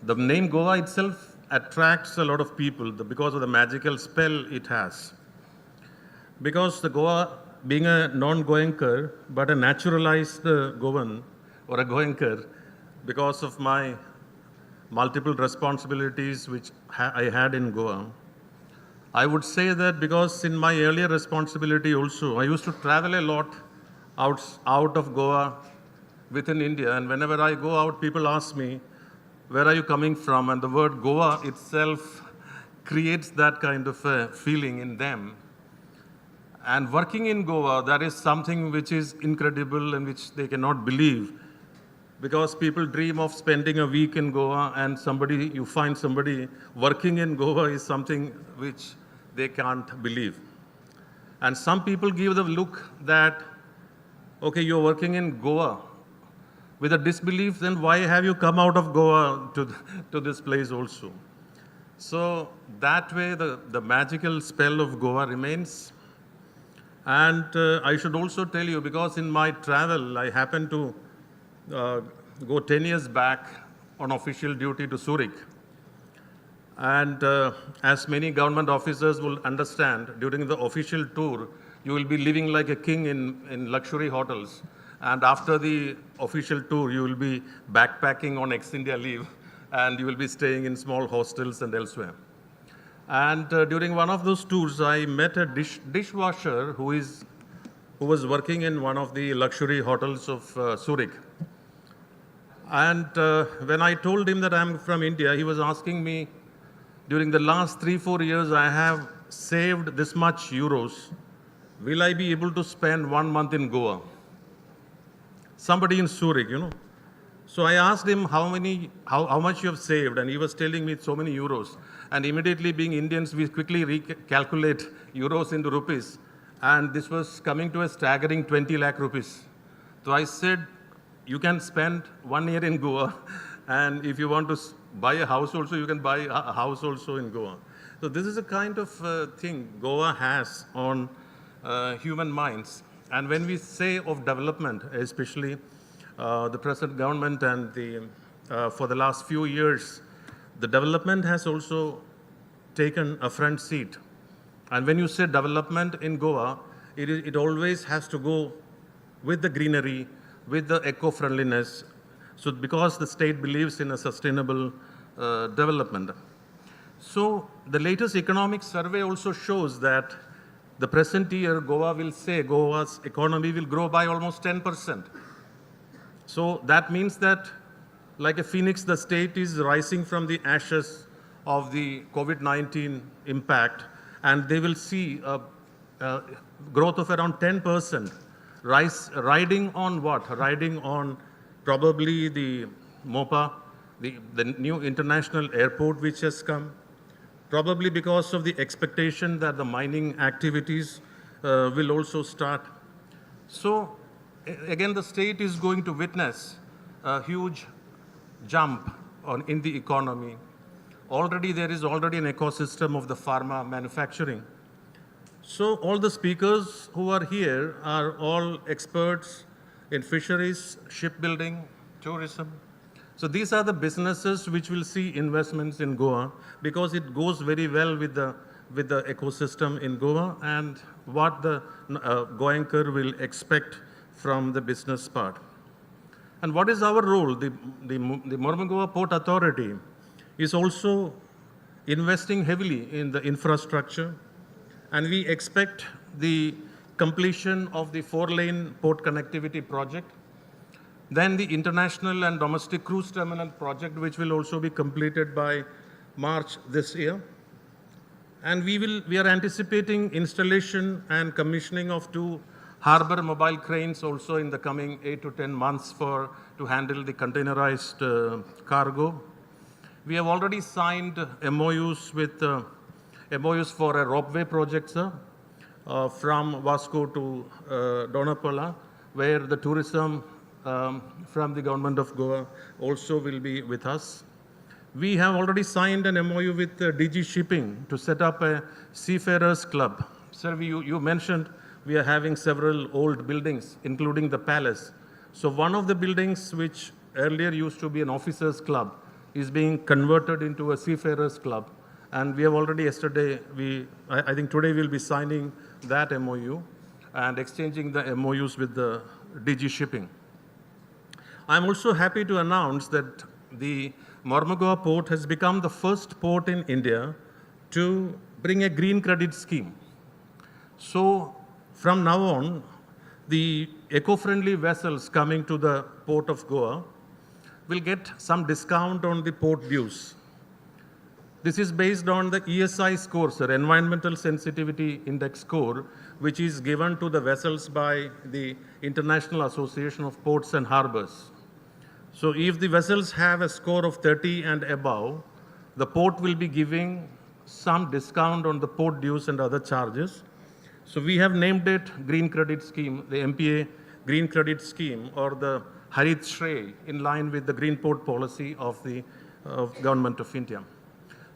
The name Goa itself attracts a lot of people because of the magical spell it has. Because the Goa, being a non-Goenker, but a naturalized Goan or a Goenker, because of my multiple responsibilities which I had in Goa, I would say that because in my earlier responsibility also, I used to travel a lot out of Goa within India. And whenever I go out, people ask me, where are you coming from? And the word Goa itself creates that kind of a feeling in them. And working in Goa, that is something which is incredible and which they cannot believe. Because people dream of spending a week in Goa, and you find somebody working in Goa is something which they can't believe. And some people give the look that, okay, you're working in Goa. With a disbelief, then why have you come out of Goa to this place also? So that way, the magical spell of Goa remains. And I should also tell you, because in my travel, I happened to go 10 years back on official duty to Zurich. And as many government officers will understand, during the official tour, you will be living like a king in luxury hotels. And after the official tour, you will be backpacking on ex-India leave, and you will be staying in small hostels and elsewhere. And during one of those tours, I met a dishwasher who was working in one of the luxury hotels of Zurich. And when I told him that I'm from India, he was asking me, during the last 3-4 years, I have saved this much euros. Will I be able to spend 1 month in Goa? Somebody in Zurich, So I asked him how much you have saved, and he was telling me so many euros. And immediately, being Indians, we quickly recalculate euros into rupees. And this was coming to a staggering 20 lakh rupees. So I said, you can spend 1 year in Goa, and if you want to buy a house also, you can buy a house also in Goa. So this is a kind of thing Goa has on human minds. And when we say of development, especially the present government and for the last few years, the development has also taken a front seat. And when you say development in Goa, it always has to go with the greenery, with the eco-friendliness. So because the state believes in a sustainable development. So the latest economic survey also shows that the present year, Goa's economy will grow by almost 10%. So that means that, like a phoenix, the state is rising from the ashes of the COVID-19 impact, and they will see a growth of around 10%. Riding on what? Riding on probably the MOPA, the new international airport which has come, probably because of the expectation that the mining activities will also start. So again, the state is going to witness a huge jump in the economy. There is already an ecosystem of the pharma manufacturing. So all the speakers who are here are all experts in fisheries, shipbuilding, tourism. So these are the businesses which will see investments in Goa because it goes very well with the ecosystem in Goa and what the Goenker will expect from the business part. And what is our role? The Mormugao Port Authority is also investing heavily in the infrastructure, and we expect the completion of the 4-lane port connectivity project, then the international and domestic cruise terminal project, which will also be completed by March this year. And we are anticipating installation and commissioning of 2 harbor mobile cranes also in the coming 8 to 10 months to handle the containerized cargo. We have already signed MOUs for a ropeway project, sir, from Vasco to Donapala, where the tourism from the government of Goa also will be with us. We have already signed an MOU with DG Shipping to set up a Seafarers Club. Sir, you mentioned we are having several old buildings, including the palace. So one of the buildings which earlier used to be an officers' club, is being converted into a seafarers club. And we have already yesterday, I think today we'll be signing that MOU and exchanging the MOUs with the DG Shipping. I'm also happy to announce that the Mormugao port has become the first port in India to bring a green credit scheme. So from now on, the eco-friendly vessels coming to the port of Goa will get some discount on the port dues. This is based on the ESI score, sir, Environmental Sensitivity Index score, which is given to the vessels by the International Association of Ports and Harbors. So if the vessels have a score of 30 and above, the port will be giving some discount on the port dues and other charges. So we have named it Green Credit Scheme, the MPA Green Credit Scheme, or the Harit Shrey, in line with the Green Port policy of the Government of India.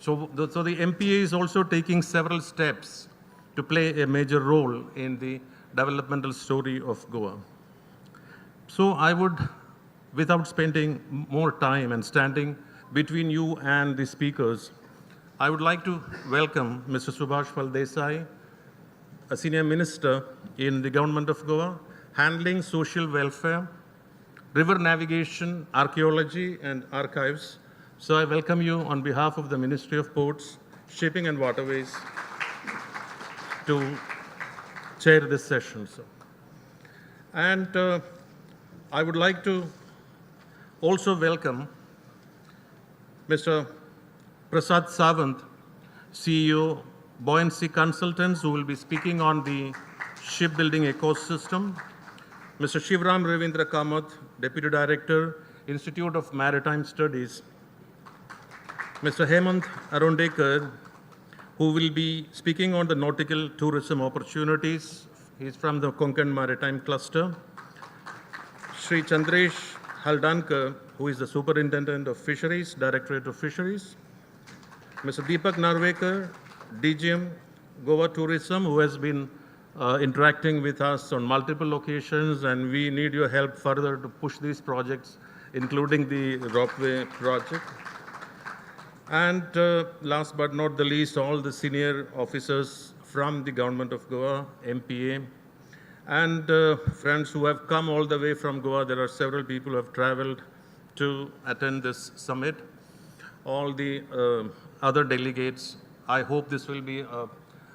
So the MPA is also taking several steps to play a major role in the developmental story of Goa. So I would, without spending more time and standing between you and the speakers, I would like to welcome Mr. Subhash Phaldesai, a senior minister in the government of Goa, handling social welfare, river navigation, archaeology, and archives. So I welcome you on behalf of the Ministry of Ports, Shipping and Waterways to chair this session, sir. And I would like to also welcome Mr. Prasad Sawant, CEO, Buoyancy Consultants, who will be speaking on the shipbuilding ecosystem. Mr. Shivram Ravindra Kamath, Deputy Director, Institute of Maritime Studies. Mr. Hemant Arondekar, who will be speaking on the nautical tourism opportunities. He's from the Konkan Maritime Cluster. Sri Chandresh Haldankar, who is the Superintendent of Fisheries, Directorate of Fisheries. Mr. Deepak Narvekar, DGM Goa Tourism, who has been interacting with us on multiple occasions, and we need your help further to push these projects, including the Ropeway project. And last but not the least, all the senior officers from the Government of Goa, MPA, and friends who have come all the way from Goa. There are several people who have traveled to attend this summit. All the other delegates, I hope this will be a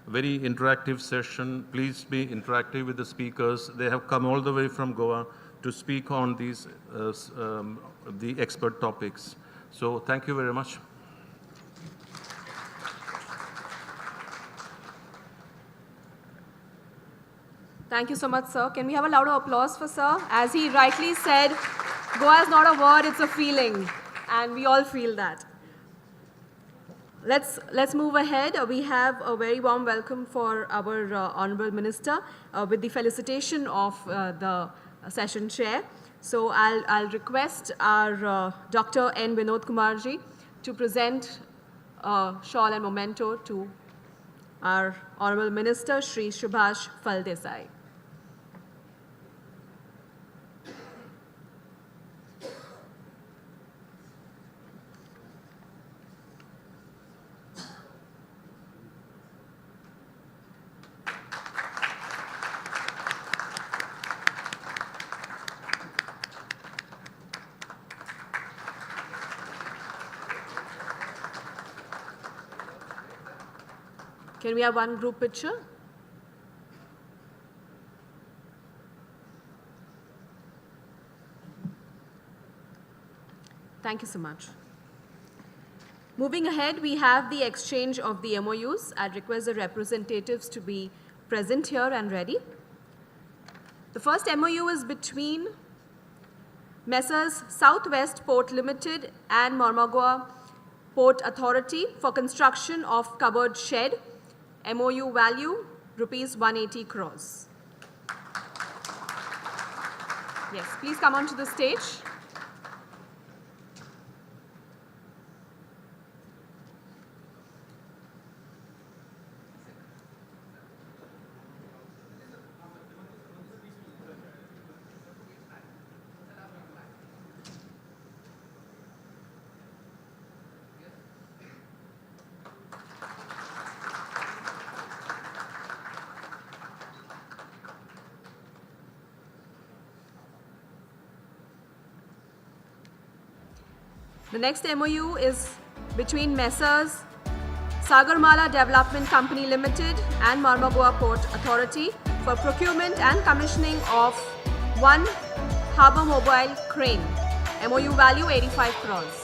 very interactive session. Please be interactive with the speakers. They have come all the way from Goa to speak on these the expert topics. So thank you very much. Thank you so much, sir. Can we have a louder applause for sir? As he rightly said, Goa is not a word, it's a feeling. And we all feel that. Let's move ahead. We have a very warm welcome for our Honorable Minister with the felicitation of the session chair. So I'll request our Dr. N. Vinod Kumarji to present a shawl and memento to our Honorable Minister, Shri Subhash Phaldesai. Can we have one group picture? Thank you so much. Moving ahead, we have the exchange of the MOUs. I'd request the representatives to be present here and ready. The first MOU is between Messrs. Southwest Port Limited and Mormugao Port Authority for construction of covered shed. MOU value rupees 180 crores. Yes, please come onto the stage. The next MOU is between Messrs. Sagarmala Development Company Limited and Mormugao Port Authority for procurement and commissioning of one harbour mobile crane. MOU value 85 crores.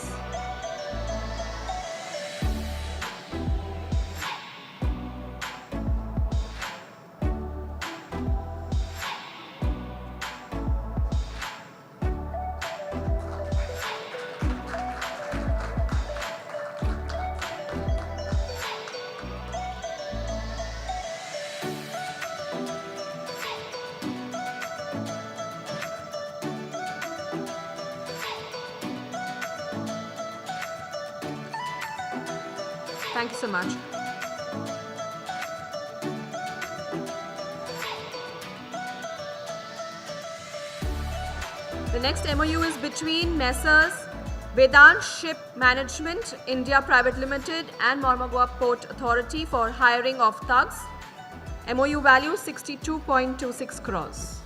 Thank you so much. The next MOU is between Messrs. Vedant Ship Management India Private Limited and Mormugao Port Authority for hiring of thugs. MOU value 62.26 crores.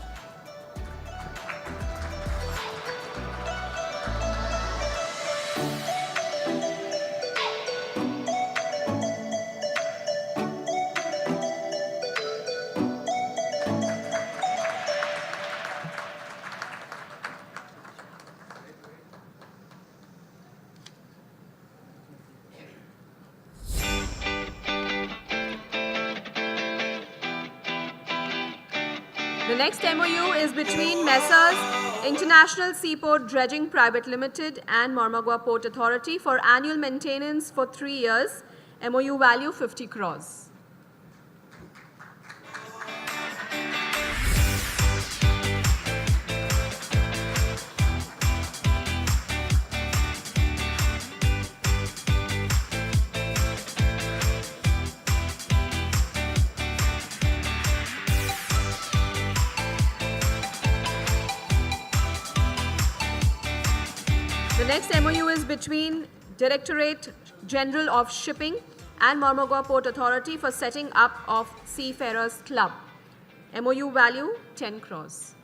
The next MOU is between Messrs. International Seaport Dredging Private Limited and Mormugao Port Authority for annual maintenance for 3 years. MOU value 50 crores. The next MOU is between Directorate General of Shipping and Mormugao Port Authority for setting up of Seafarers Club. MOU value 10 crores.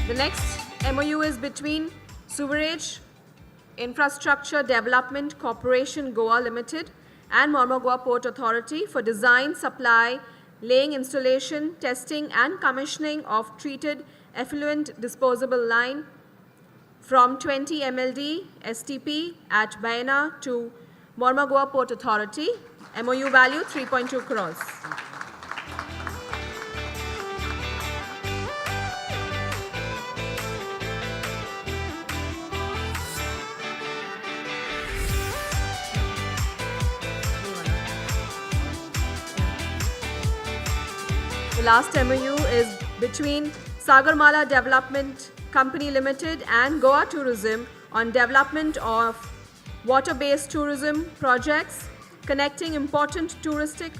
The next MOU is between Sewerage Infrastructure Development Corporation Goa Limited and Mormugao Port Authority for design, supply, laying, installation, testing and commissioning of treated effluent disposable line from 20 MLD STP at Baena to Mormugao Port Authority. MOU value 3.2 crores. The last MOU is between Sagarmala Development Company Limited and Goa Tourism on development of water-based tourism projects connecting important touristic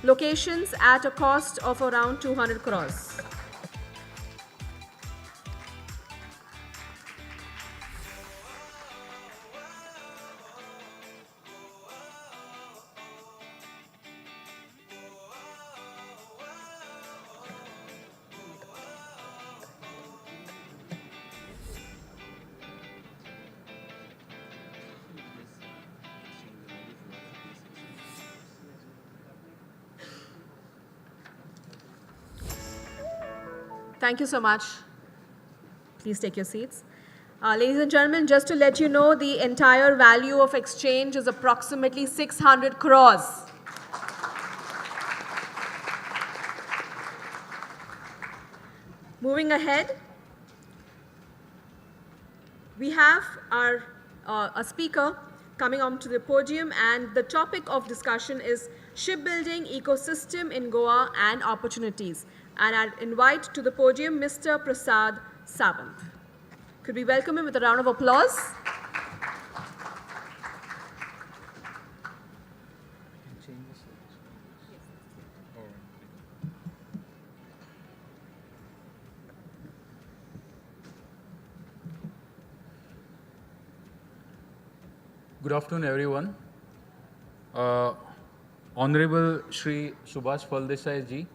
locations at a cost of around 200 crores. Thank you so much. Please take your seats. Ladies and gentlemen, just to let you know, the entire value of exchange is approximately 600 crores. Moving ahead, we have a speaker coming onto the podium, and the topic of discussion is shipbuilding ecosystem in Goa and opportunities. And I invite to the podium Mr. Prasad Sawant. Could we welcome him with a round of applause? Good afternoon, everyone. Honorable Shri Subhash Phaldesai ji,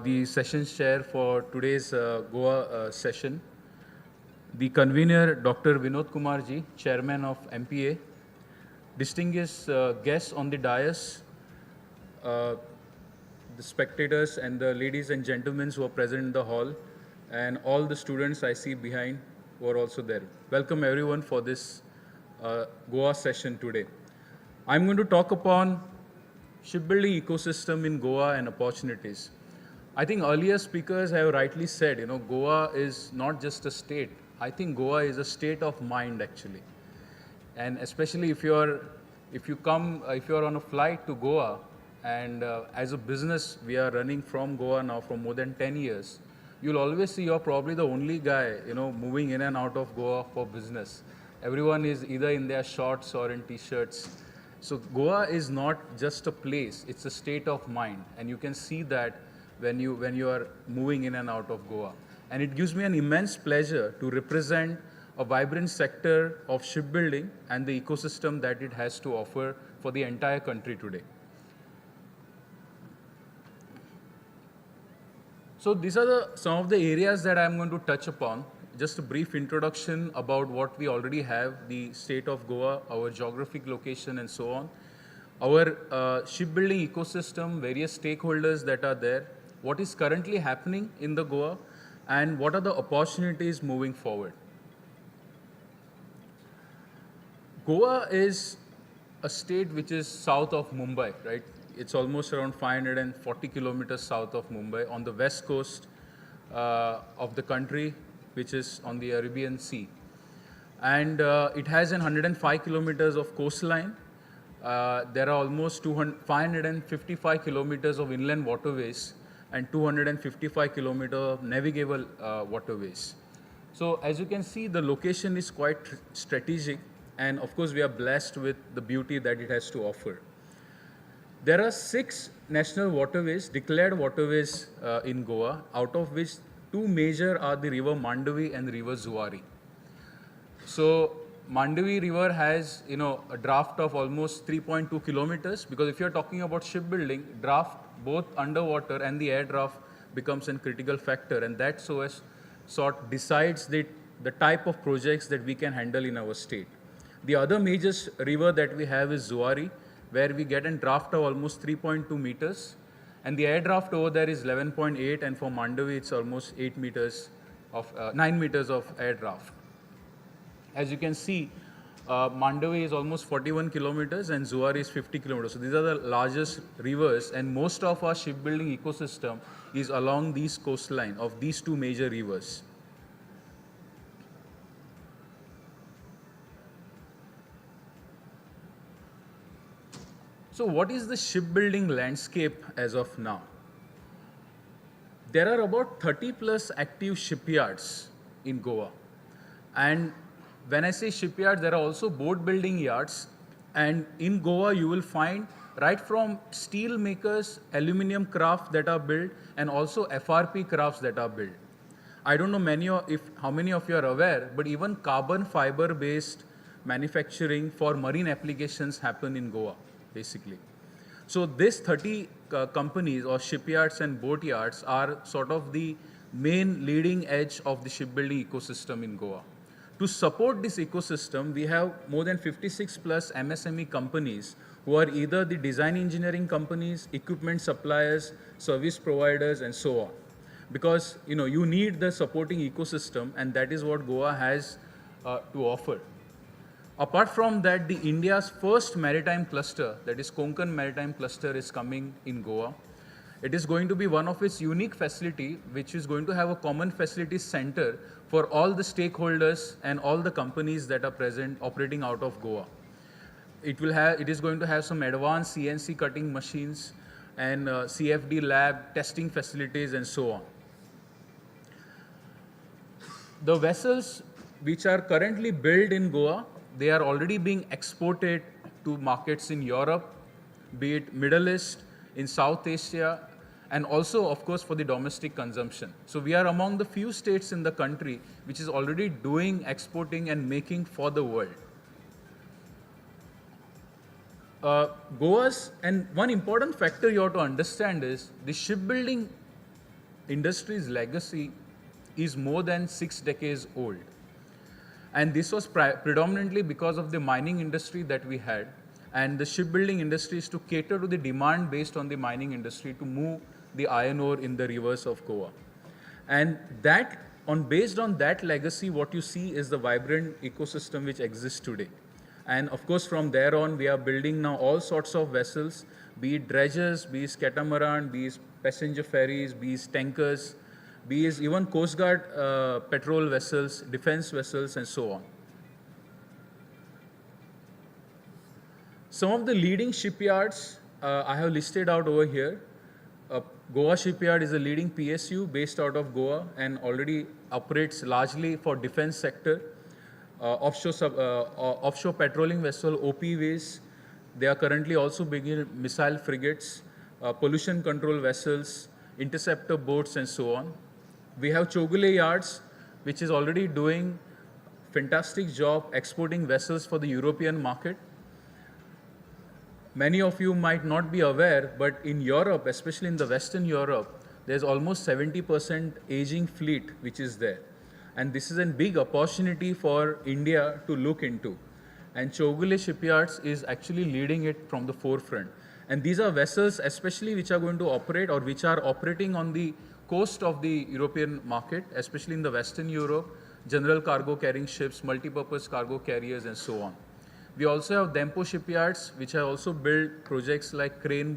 the session chair for today's Goa session, the convener Dr. Vinod Kumar ji, chairman of MPA, distinguished guests on the dais, uh, the spectators and the ladies and gentlemen who are present in the hall, and all the students I see behind who are also there. Welcome everyone for this Goa session today. I'm going to talk upon shipbuilding ecosystem in Goa and opportunities. I think earlier speakers have rightly said, Goa is not just a state. I think Goa is a state of mind actually. And especially if you're on a flight to Goa, and as a business we are running from Goa now for more than 10 years, you'll always see you're probably the only guy, moving in and out of Goa for business. Everyone is either in their shorts or in t-shirts. So Goa is not just a place, it's a state of mind. And you can see that when you are moving in and out of Goa. And it gives me an immense pleasure to represent a vibrant sector of shipbuilding and the ecosystem that it has to offer for the entire country today. So these are some of the areas that I'm going to touch upon. Just a brief introduction about what we already have, the state of Goa, our geographic location and so on. Our shipbuilding ecosystem, various stakeholders that are there, what is currently happening in the Goa, and what are the opportunities moving forward. Goa is a state which is south of Mumbai, right? It's almost around 540 kilometers south of Mumbai on the west coast of the country, which is on the Arabian Sea. And it has 105 kilometers of coastline. There are almost 555 kilometers of inland waterways and 255 kilometers of navigable waterways. So as you can see, the location is quite strategic, and of course we are blessed with the beauty that it has to offer. There are 6 national waterways, declared waterways in Goa, out of which 2 major are the river Mandavi and river Zuari. So Mandavi river has, a draft of almost 3.2 kilometers, because if you're talking about shipbuilding, draft both underwater and the air draft becomes a critical factor, and that sort decides the type of projects that we can handle in our state. The other major river that we have is Zuari, where we get a draft of almost 3.2 meters. And the air draft over there is 11.8, and for Mandavi it's almost 9 meters of air draft. As you can see, Mandavi is almost 41 kilometers and Zuari is 50 kilometers. So these are the largest rivers, and most of our shipbuilding ecosystem is along these coastline of these 2 major rivers. So what is the shipbuilding landscape as of now? There are about 30 plus active shipyards in Goa. And when I say shipyards, there are also boat building yards. And in Goa, you will find right from steel makers, aluminum craft that are built, and also FRP crafts that are built. I don't know how many of you are aware, but even carbon fiber based manufacturing for marine applications happen in Goa, basically. So these 30 companies or shipyards and boat yards are sort of the main leading edge of the shipbuilding ecosystem in Goa. To support this ecosystem, we have more than 56 plus MSME companies who are either the design engineering companies, equipment suppliers, service providers, and so on. Because you need the supporting ecosystem, and that is what Goa has to offer. Apart from that, the India's first maritime cluster, that is Konkan Maritime Cluster, is coming in Goa. It is going to be one of its unique facility, which is going to have a common facilities center for all the stakeholders and all the companies that are present operating out of Goa. It is going to have some advanced CNC cutting machines and CFD lab, testing facilities, and so on. The vessels which are currently built in Goa, they are already being exported to markets in Europe, be it Middle East, in South Asia, and also, of course, for the domestic consumption. So we are among the few states in the country which is already doing exporting and making for the world. Goa's, and one important factor you have to understand is the shipbuilding industry's legacy is more than 6 decades old. And this was predominantly because of the mining industry that we had. And the shipbuilding industry is to cater to the demand based on the mining industry to move the iron ore in the rivers of Goa. And based on that legacy, what you see is the vibrant ecosystem which exists today. And of course, from there on, we are building now all sorts of vessels, be it dredgers, be it catamaran, be it passenger ferries, be it tankers, be it even Coast Guard patrol vessels, defense vessels, and so on. Some of the leading shipyards I have listed out over here. Goa Shipyard is a leading PSU based out of Goa and already operates largely for defense sector. Offshore patrolling vessel, OPVs. They are currently also building missile frigates, pollution control vessels, interceptor boats, and so on. We have Chogule Yards, which is already doing fantastic job exporting vessels for the European market. Many of you might not be aware, but in Europe, especially in the Western Europe, there's almost 70% aging fleet which is there. And this is a big opportunity for India to look into. And Chogule Shipyards is actually leading it from the forefront. And these are vessels especially which are going to operate or which are operating on the coast of the European market, especially in the Western Europe, general cargo carrying ships, multipurpose cargo carriers, and so on. We also have Dempo Shipyards, which have also built projects like crane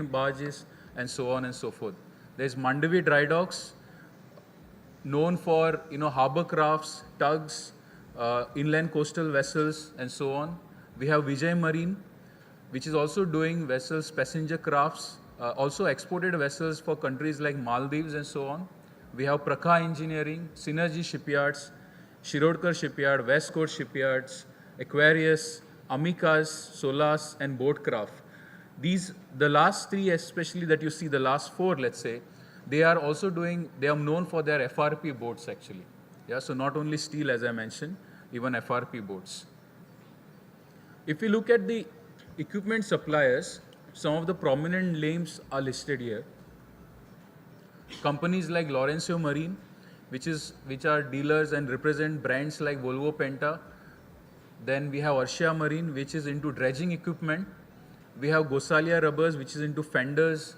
barges, and so on and so forth. There's Mandavi Dry Docks, known for harbor crafts, tugs, inland coastal vessels, and so on. We have Vijay Marine, which is also doing vessels, passenger crafts, also exported vessels for countries like Maldives and so on. We have Prakha Engineering, Synergy Shipyards, Shirodkar Shipyard, West Coast Shipyards, Aquarius, Amicas, Solas, and Boatcraft. The last three especially that you see, the last four, let's say, they are known for their FRP boats actually. Yeah, so not only steel as I mentioned, even FRP boats. If you look at the equipment suppliers, some of the prominent names are listed here. Companies like Laurencio Marine, which are dealers and represent brands like Volvo Penta. Then we have Arshia Marine, which is into dredging equipment. We have Gosalia Rubbers, which is into fenders,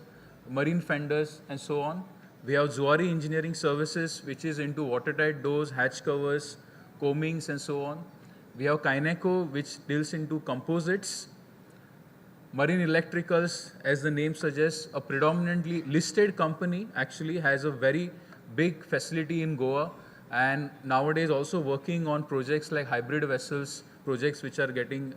marine fenders, and so on. We have Zuari Engineering Services, which is into watertight doors, hatch covers, combings, and so on. We have Kineco, which deals into composites. Marine Electricals, as the name suggests, a predominantly listed company, actually has a very big facility in Goa, and nowadays also working on projects like hybrid vessels, projects which are getting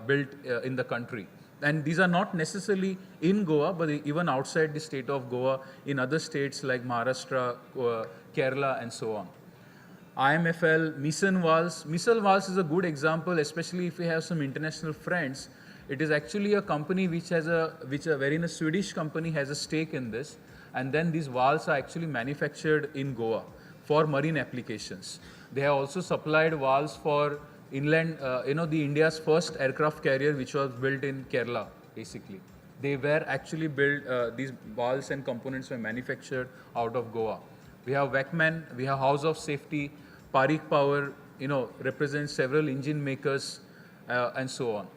built in the country. And these are not necessarily in Goa, but even outside the state of Goa, in other states like Maharashtra, Kerala, and so on. IMFL, Misson Valves. Misson Valves is a good example, especially if we have some international friends. It is actually a company wherein a Swedish company has a stake in this, and then these valves are actually manufactured in Goa for marine applications. They have also supplied valves for inland, the India's first aircraft carrier, which was built in Kerala, basically. They were actually built, these valves and components were manufactured out of Goa. We have Wackman, we have House of Safety, Parikh Power, represents several engine makers, and so on.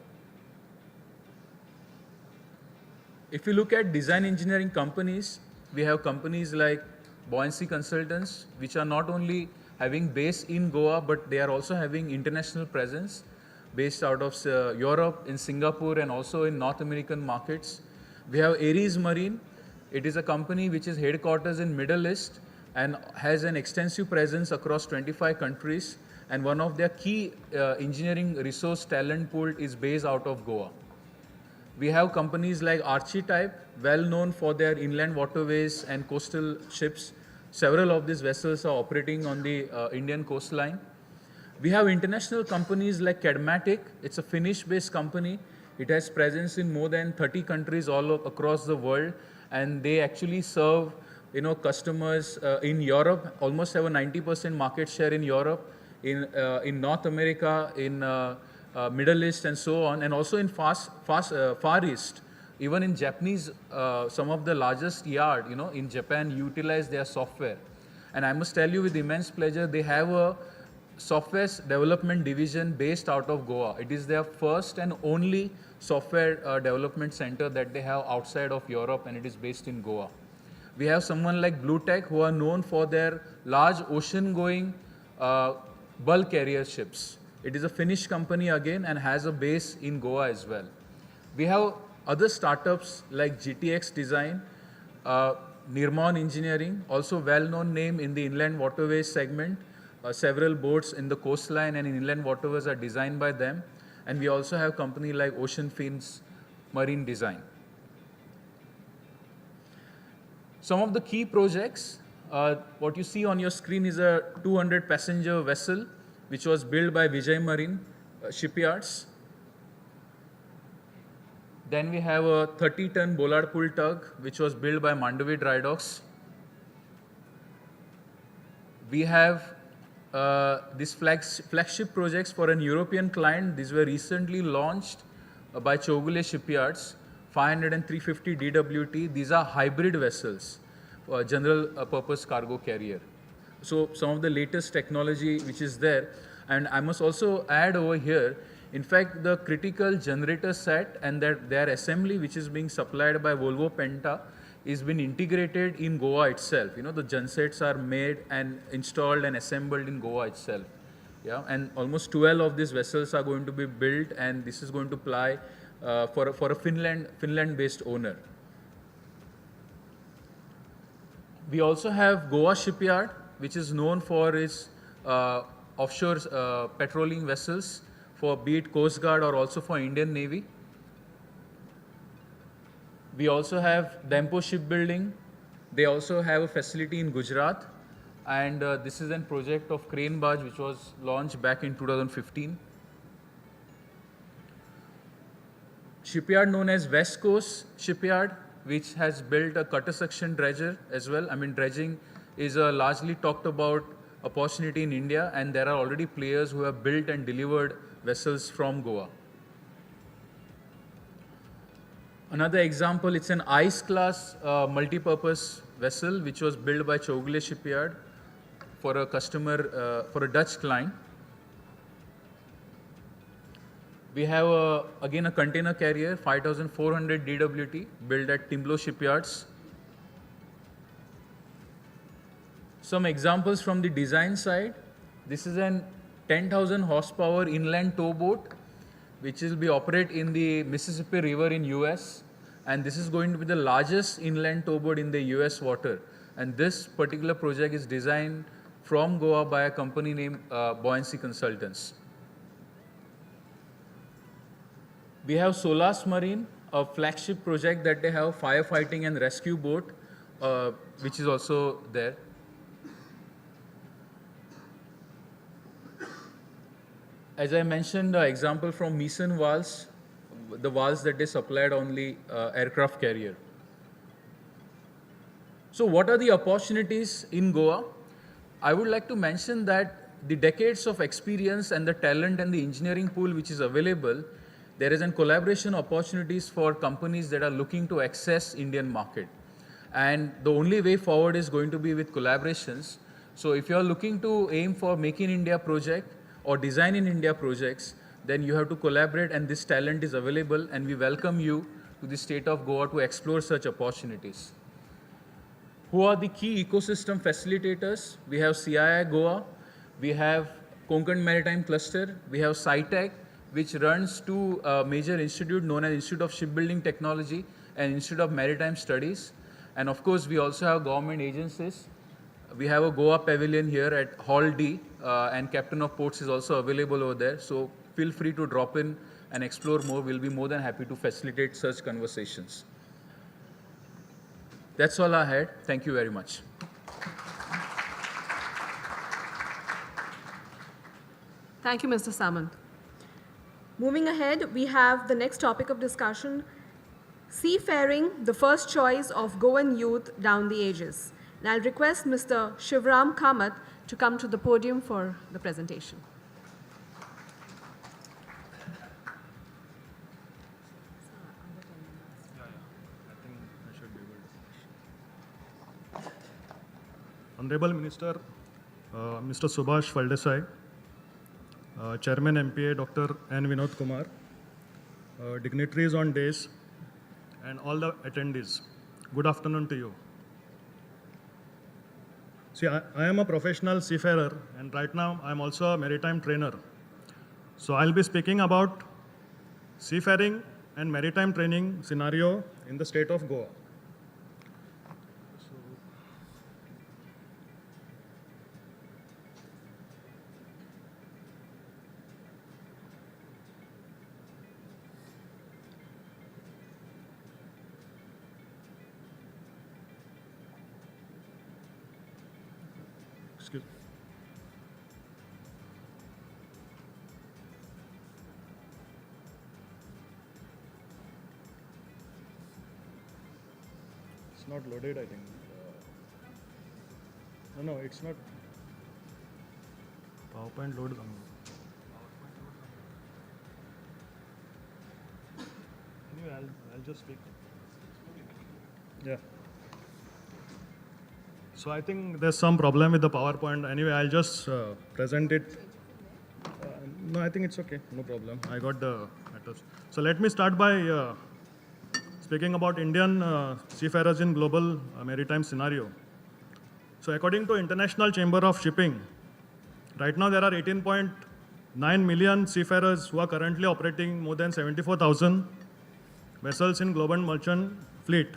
If you look at design engineering companies, we have companies like Buoyancy Consultants, which are not only having base in Goa, but they are also having international presence based out of Europe, in Singapore, and also in North American markets. We have Ares Marine. It is a company which is headquarters in Middle East and has an extensive presence across 25 countries. And one of their key engineering resource talent pool is based out of Goa. We have companies like Archetype, well known for their inland waterways and coastal ships. Several of these vessels are operating on the Indian coastline. We have international companies like Cadmatic. It's a Finnish-based company. It has presence in more than 30 countries all across the world, and they actually serve customers in Europe. Almost have a 90% market share in Europe, in North America, in Middle East, and so on, and also in Far East. Even in Japanese, some of the largest yard, in Japan utilize their software. And I must tell you with immense pleasure, they have a software development division based out of Goa. It is their first and only software development center that they have outside of Europe, and it is based in Goa. We have someone like BlueTech, who are known for their large ocean-going bulk carrier ships. It is a Finnish company again and has a base in Goa as well. We have other startups like GTX Design, Nirman Engineering, also well-known name in the inland waterways segment. Several boats in the coastline and in inland waterways are designed by them. And we also have company like Ocean Fins Marine Design. Some of the key projects, what you see on your screen is a 200 passenger vessel, which was built by Vijay Marine Shipyards. Then we have a 30-ton bollard pull tug, which was built by Mandavi Dry Docks. We have these flagship projects for an European client. These were recently launched by Chogule Shipyards, 500 and 350 DWT. These are hybrid vessels for general purpose cargo carrier. So some of the latest technology which is there. And I must also add over here, in fact, the critical generator set and their assembly, which is being supplied by Volvo Penta, is been integrated in Goa itself. The gensets are made and installed and assembled in Goa itself. Yeah, and almost 12 of these vessels are going to be built, and this is going to ply for a Finland-based owner. We also have Goa Shipyard, which is known for its offshore patrolling vessels, for be it Coast Guard or also for Indian Navy. We also have Dempo Shipbuilding. They also have a facility in Gujarat. And this is a project of Crane Barge, which was launched back in 2015. Shipyard known as West Coast Shipyard, which has built a cutter suction dredger as well. I mean, dredging is a largely talked about opportunity in India, and there are already players who have built and delivered vessels from Goa. Another example, it's an ICE class multi-purpose vessel which was built by Chogule Shipyard for a customer, for a Dutch client. We have again a container carrier, 5,400 DWT, built at Timblo Shipyards. Some examples from the design side. This is an 10,000 horsepower inland towboat, which will be operate in the Mississippi River in US. And this is going to be the largest inland towboat in the US water. And this particular project is designed from Goa by a company named Buoyancy Consultants. We have Solas Marine, a flagship project that they have, firefighting and rescue boat, which is also there. As I mentioned, the example from Meeson valves, the valves that they supplied on the aircraft carrier. So what are the opportunities in Goa? I would like to mention that the decades of experience and the talent and the engineering pool which is available, there is a collaboration opportunities for companies that are looking to access Indian market. And the only way forward is going to be with collaborations. So if you are looking to aim for Make in India project or Design in India projects, then you have to collaborate, and this talent is available, and we welcome you to the state of Goa to explore such opportunities. Who are the key ecosystem facilitators? We have CII Goa, we have Konkan Maritime Cluster, we have SciTech, which runs two major institutes known as Institute of Shipbuilding Technology and Institute of Maritime Studies. And of course, we also have government agencies. We have a Goa pavilion here at Hall D, and Captain of Ports is also available over there. So feel free to drop in and explore more. We'll be more than happy to facilitate such conversations. That's all I had. Thank you very much. Thank you, Mr. Samant. Moving ahead, we have the next topic of discussion, seafaring, the first choice of Goan youth down the ages. And I'll request Mr. Shivram Kamath to come to the podium for the presentation. Honorable Minister, Mr. Subhash Valdesai, Chairman MPA Dr. N. Vinod Kumar, dignitaries on days, and all the attendees. Good afternoon to you. See, I am a professional seafarer, and right now I am also a maritime trainer. So I'll be speaking about seafaring and maritime training scenario in the state of Goa. Excuse me. It's not loaded, I think. No, it's not. PowerPoint load. Anyway, I'll just speak. Yeah. So I think there's some problem with the PowerPoint. Anyway, I'll just present it. No, I think it's okay. No problem. I got the address. So let me start by speaking about Indian seafarers in global maritime scenario. So according to International Chamber of Shipping, right now there are 18.9 million seafarers who are currently operating more than 74,000 vessels in global merchant fleet.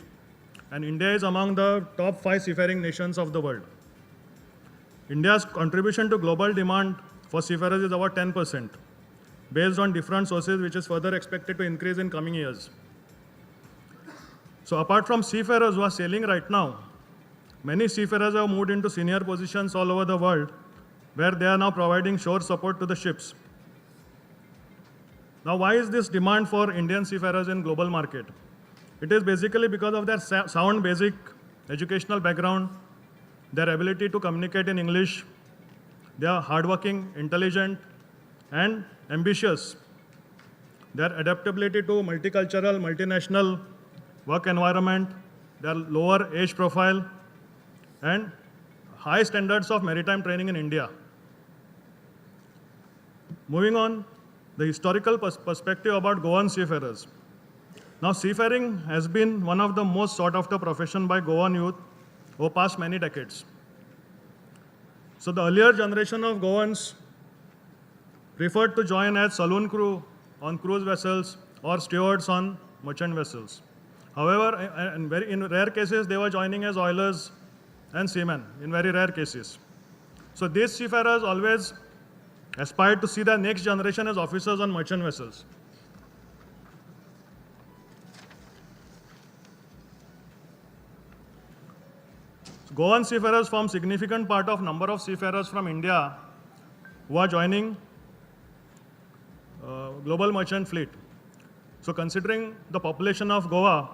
And India is among the top 5 seafaring nations of the world. India's contribution to global demand for seafarers is about 10%, based on different sources, which is further expected to increase in coming years. So apart from seafarers who are sailing right now, many seafarers have moved into senior positions all over the world, where they are now providing shore support to the ships. Now, why is this demand for Indian seafarers in global market? It is basically because of their sound basic educational background, their ability to communicate in English, they are hardworking, intelligent, and ambitious. Their adaptability to multicultural, multinational work environment, their lower age profile, and high standards of maritime training in India. Moving on, the historical perspective about Goan seafarers. Now, seafaring has been one of the most sought after profession by Goan youth over past many decades. So the earlier generation of Goans preferred to join as saloon crew on cruise vessels or stewards on merchant vessels. However, in rare cases, they were joining as oilers and seamen, in very rare cases. So these seafarers always aspired to see their next generation as officers on merchant vessels. Goan seafarers form significant part of number of seafarers from India who are joining global merchant fleet. So considering the population of Goa,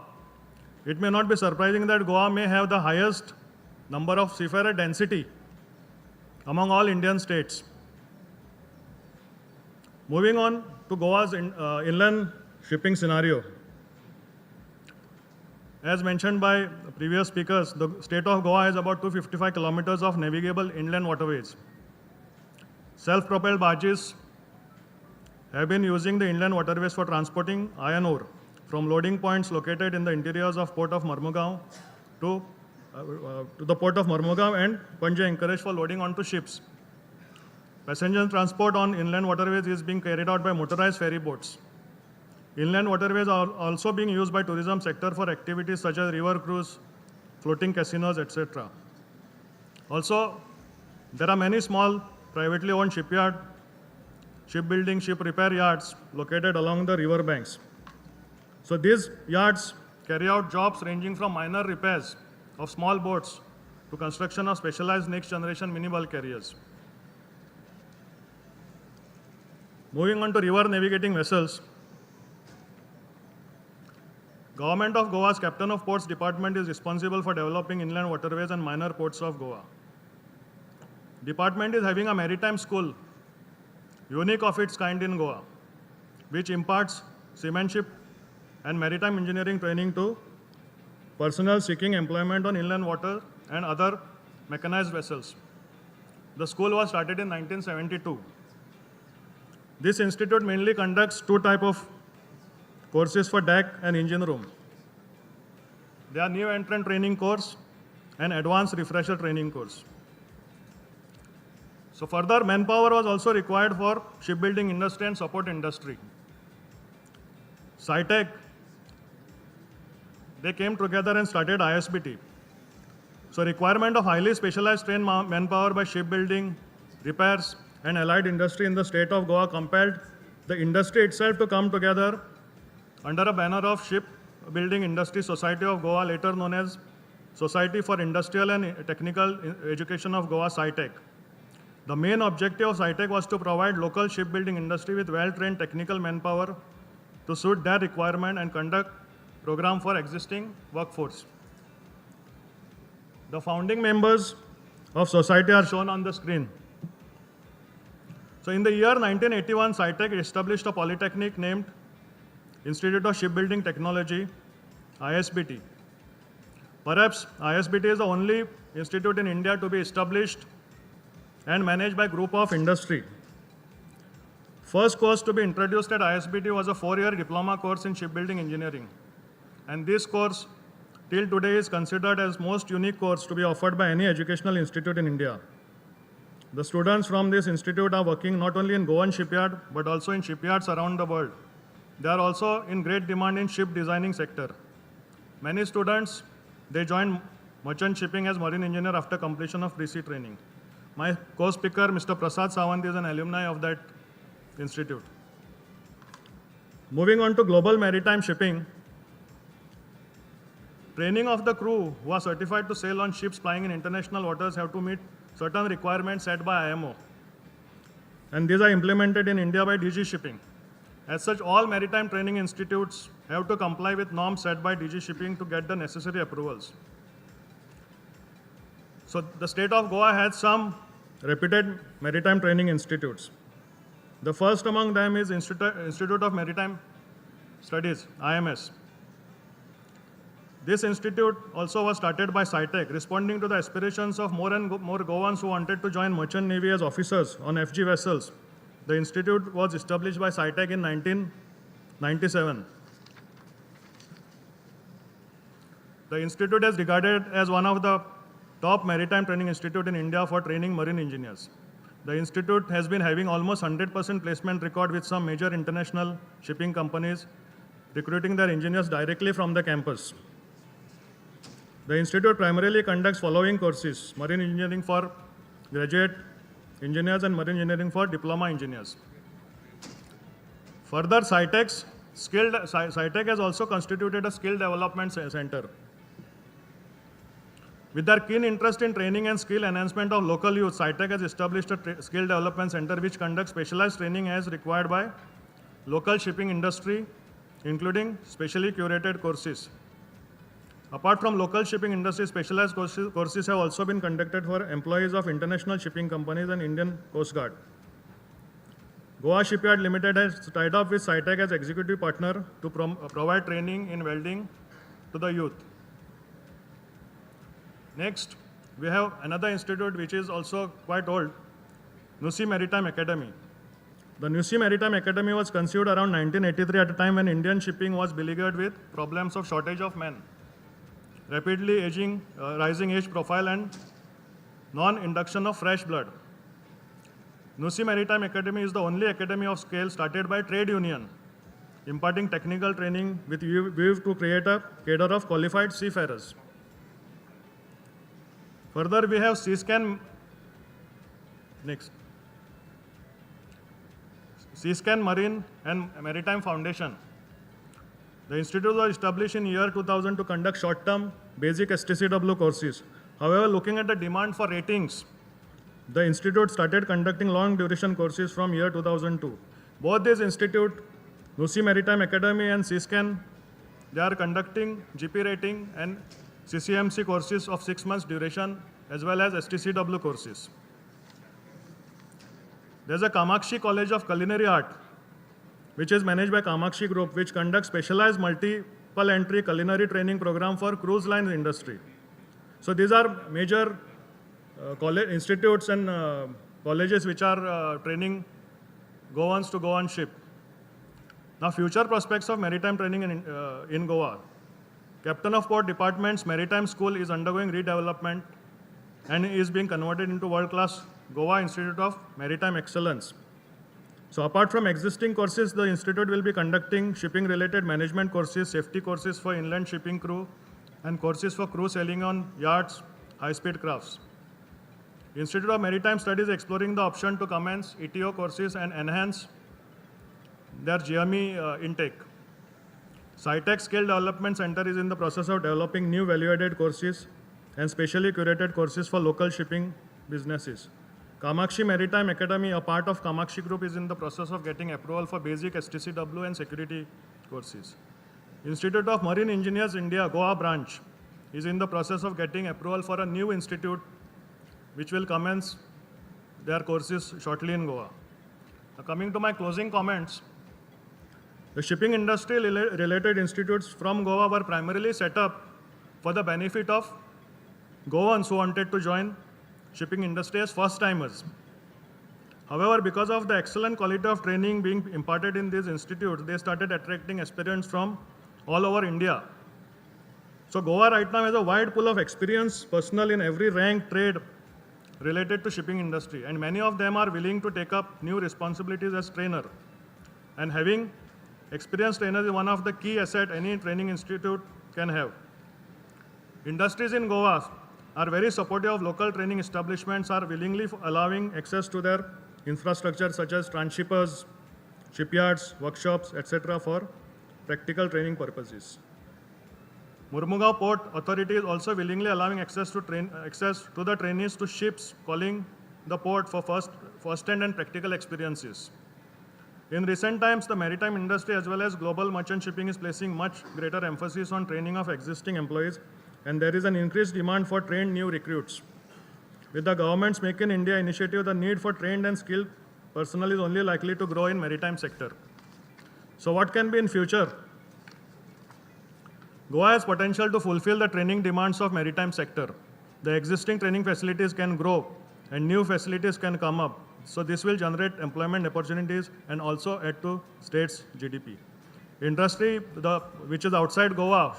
it may not be surprising that Goa may have the highest number of seafarer density among all Indian states. Moving on to Goa's inland shipping scenario. As mentioned by previous speakers, the state of Goa has about 255 kilometers of navigable inland waterways. Self-propelled barges have been using the inland waterways for transporting iron ore from loading points located in the interiors of Port of Mormugao to the Port of Mormugao and Panje Anchorage for loading onto ships. Passenger transport on inland waterways is being carried out by motorized ferry boats. Inland waterways are also being used by tourism sector for activities such as river cruise, floating casinos, etc. Also, there are many small privately owned shipyard, shipbuilding, ship repair yards located along the river banks. So these yards carry out jobs ranging from minor repairs of small boats to construction of specialized next generation mini bulk carriers. Moving on to river navigating vessels. Government of Goa's Captain of Ports Department is responsible for developing inland waterways and minor ports of Goa. Department is having a maritime school, unique of its kind in Goa, which imparts seamanship and maritime engineering training to personnel seeking employment on inland water and other mechanized vessels. The school was started in 1972. This institute mainly conducts two types of courses for deck and engine room. They are new entrant training course and advanced refresher training course. So further, manpower was also required for shipbuilding industry and support industry. SciTech, they came together and started ISBT. So requirement of highly specialized trained manpower by shipbuilding, repairs, and allied industry in the state of Goa compelled the industry itself to come together under a banner of Shipbuilding Industry Society of Goa, later known as Society for Industrial and Technical Education of Goa, SciTech. The main objective of SciTech was to provide local shipbuilding industry with well-trained technical manpower to suit their requirement and conduct program for existing workforce. The founding members of society are shown on the screen. So in the year 1981, SciTech established a polytechnic named Institute of Shipbuilding Technology, ISBT. Perhaps ISBT is the only institute in India to be established and managed by group of industry. First course to be introduced at ISBT was a 4-year diploma course in shipbuilding engineering. And this course till today is considered as most unique course to be offered by any educational institute in India. The students from this institute are working not only in Goan shipyard but also in shipyards around the world. They are also in great demand in ship designing sector. Many students, they join merchant shipping as marine engineer after completion of pre-sea training. My co-speaker, Mr. Prasad Sawant, is an alumni of that institute. Moving on to global maritime shipping, training of the crew who are certified to sail on ships plying in international waters have to meet certain requirements set by IMO. And these are implemented in India by DG Shipping. As such, all maritime training institutes have to comply with norms set by DG Shipping to get the necessary approvals. So the state of Goa has some reputed maritime training institutes. The first among them is Institute of Maritime Studies, IMS. This institute also was started by SciTech, responding to the aspirations of more and more Goans who wanted to join merchant navy as officers on FG vessels. The institute was established by SciTech in 1997. The institute is regarded as one of the top maritime training institute in India for training marine engineers. The institute has been having almost 100% placement record with some major international shipping companies, recruiting their engineers directly from the campus. The institute primarily conducts following courses: marine engineering for graduate engineers and marine engineering for diploma engineers. Further, SciTech has also constituted a skill development center. With their keen interest in training and skill enhancement of local youth, SciTech has established a skill development center which conducts specialized training as required by local shipping industry, including specially curated courses. Apart from local shipping industry, specialized courses have also been conducted for employees of international shipping companies and Indian Coast Guard. Goa Shipyard Limited has tied up with SciTech as executive partner to provide training in welding to the youth. Next, we have another institute which is also quite old, Nusi Maritime Academy. The Nusi Maritime Academy was conceived around 1983 at a time when Indian shipping was beleaguered with problems of shortage of men, rapidly aging, rising age profile, and non-induction of fresh blood. Nusi Maritime Academy is the only academy of scale started by trade union, imparting technical training with view to create a cadre of qualified seafarers. Further, we have Seascan. Next. Seascan Marine and Maritime Foundation. The institute was established in year 2000 to conduct short-term basic STCW courses. However, looking at the demand for ratings, the institute started conducting long-duration courses from year 2002. Both these institutes, Nusi Maritime Academy and Seascan, they are conducting GP rating and CCMC courses of 6 months duration as well as STCW courses. There's a Kamakshi College of Culinary Art, which is managed by Kamakshi Group, which conducts specialized multiple entry culinary training program for cruise line industry. So these are major college institutes and colleges which are training Goans to go on ship. Now, future prospects of maritime training in Goa. Captain of Port Department's Maritime School is undergoing redevelopment and is being converted into world-class Goa Institute of Maritime Excellence. So apart from existing courses, the institute will be conducting shipping-related management courses, safety courses for inland shipping crew, and courses for crew sailing on yachts, high-speed crafts. Institute of Maritime Studies is exploring the option to commence ETO courses and enhance their GME intake. SciTech Skill Development Center is in the process of developing new value-added courses and specially curated courses for local shipping businesses. Kamakshi Maritime Academy, a part of Kamakshi Group, is in the process of getting approval for basic STCW and security courses. Institute of Marine Engineers India, Goa branch, is in the process of getting approval for a new institute which will commence their courses shortly in Goa. Now, coming to my closing comments, the shipping industry related institutes from Goa were primarily set up for the benefit of Goans who wanted to join shipping industry as first timers. However, because of the excellent quality of training being imparted in these institutes, they started attracting aspirants from all over India. So Goa right now has a wide pool of experience, personnel in every rank, trade related to shipping industry, and many of them are willing to take up new responsibilities as trainer. And having experienced trainers is one of the key assets any training institute can have. Industries in Goa are very supportive of local training establishments, are willingly allowing access to their infrastructure such as transshippers, shipyards, workshops, etc. for practical training purposes. Murmugao Port Authority is also willingly allowing access to the trainees to ships calling the port for first-hand and practical experiences. In recent times, the maritime industry as well as global merchant shipping is placing much greater emphasis on training of existing employees, and there is an increased demand for trained new recruits. With the government's Make in India initiative, the need for trained and skilled personnel is only likely to grow in maritime sector. So what can be in future? Goa has potential to fulfill the training demands of maritime sector. The existing training facilities can grow and new facilities can come up. So this will generate employment opportunities and also add to state's GDP. Industry which is outside Goa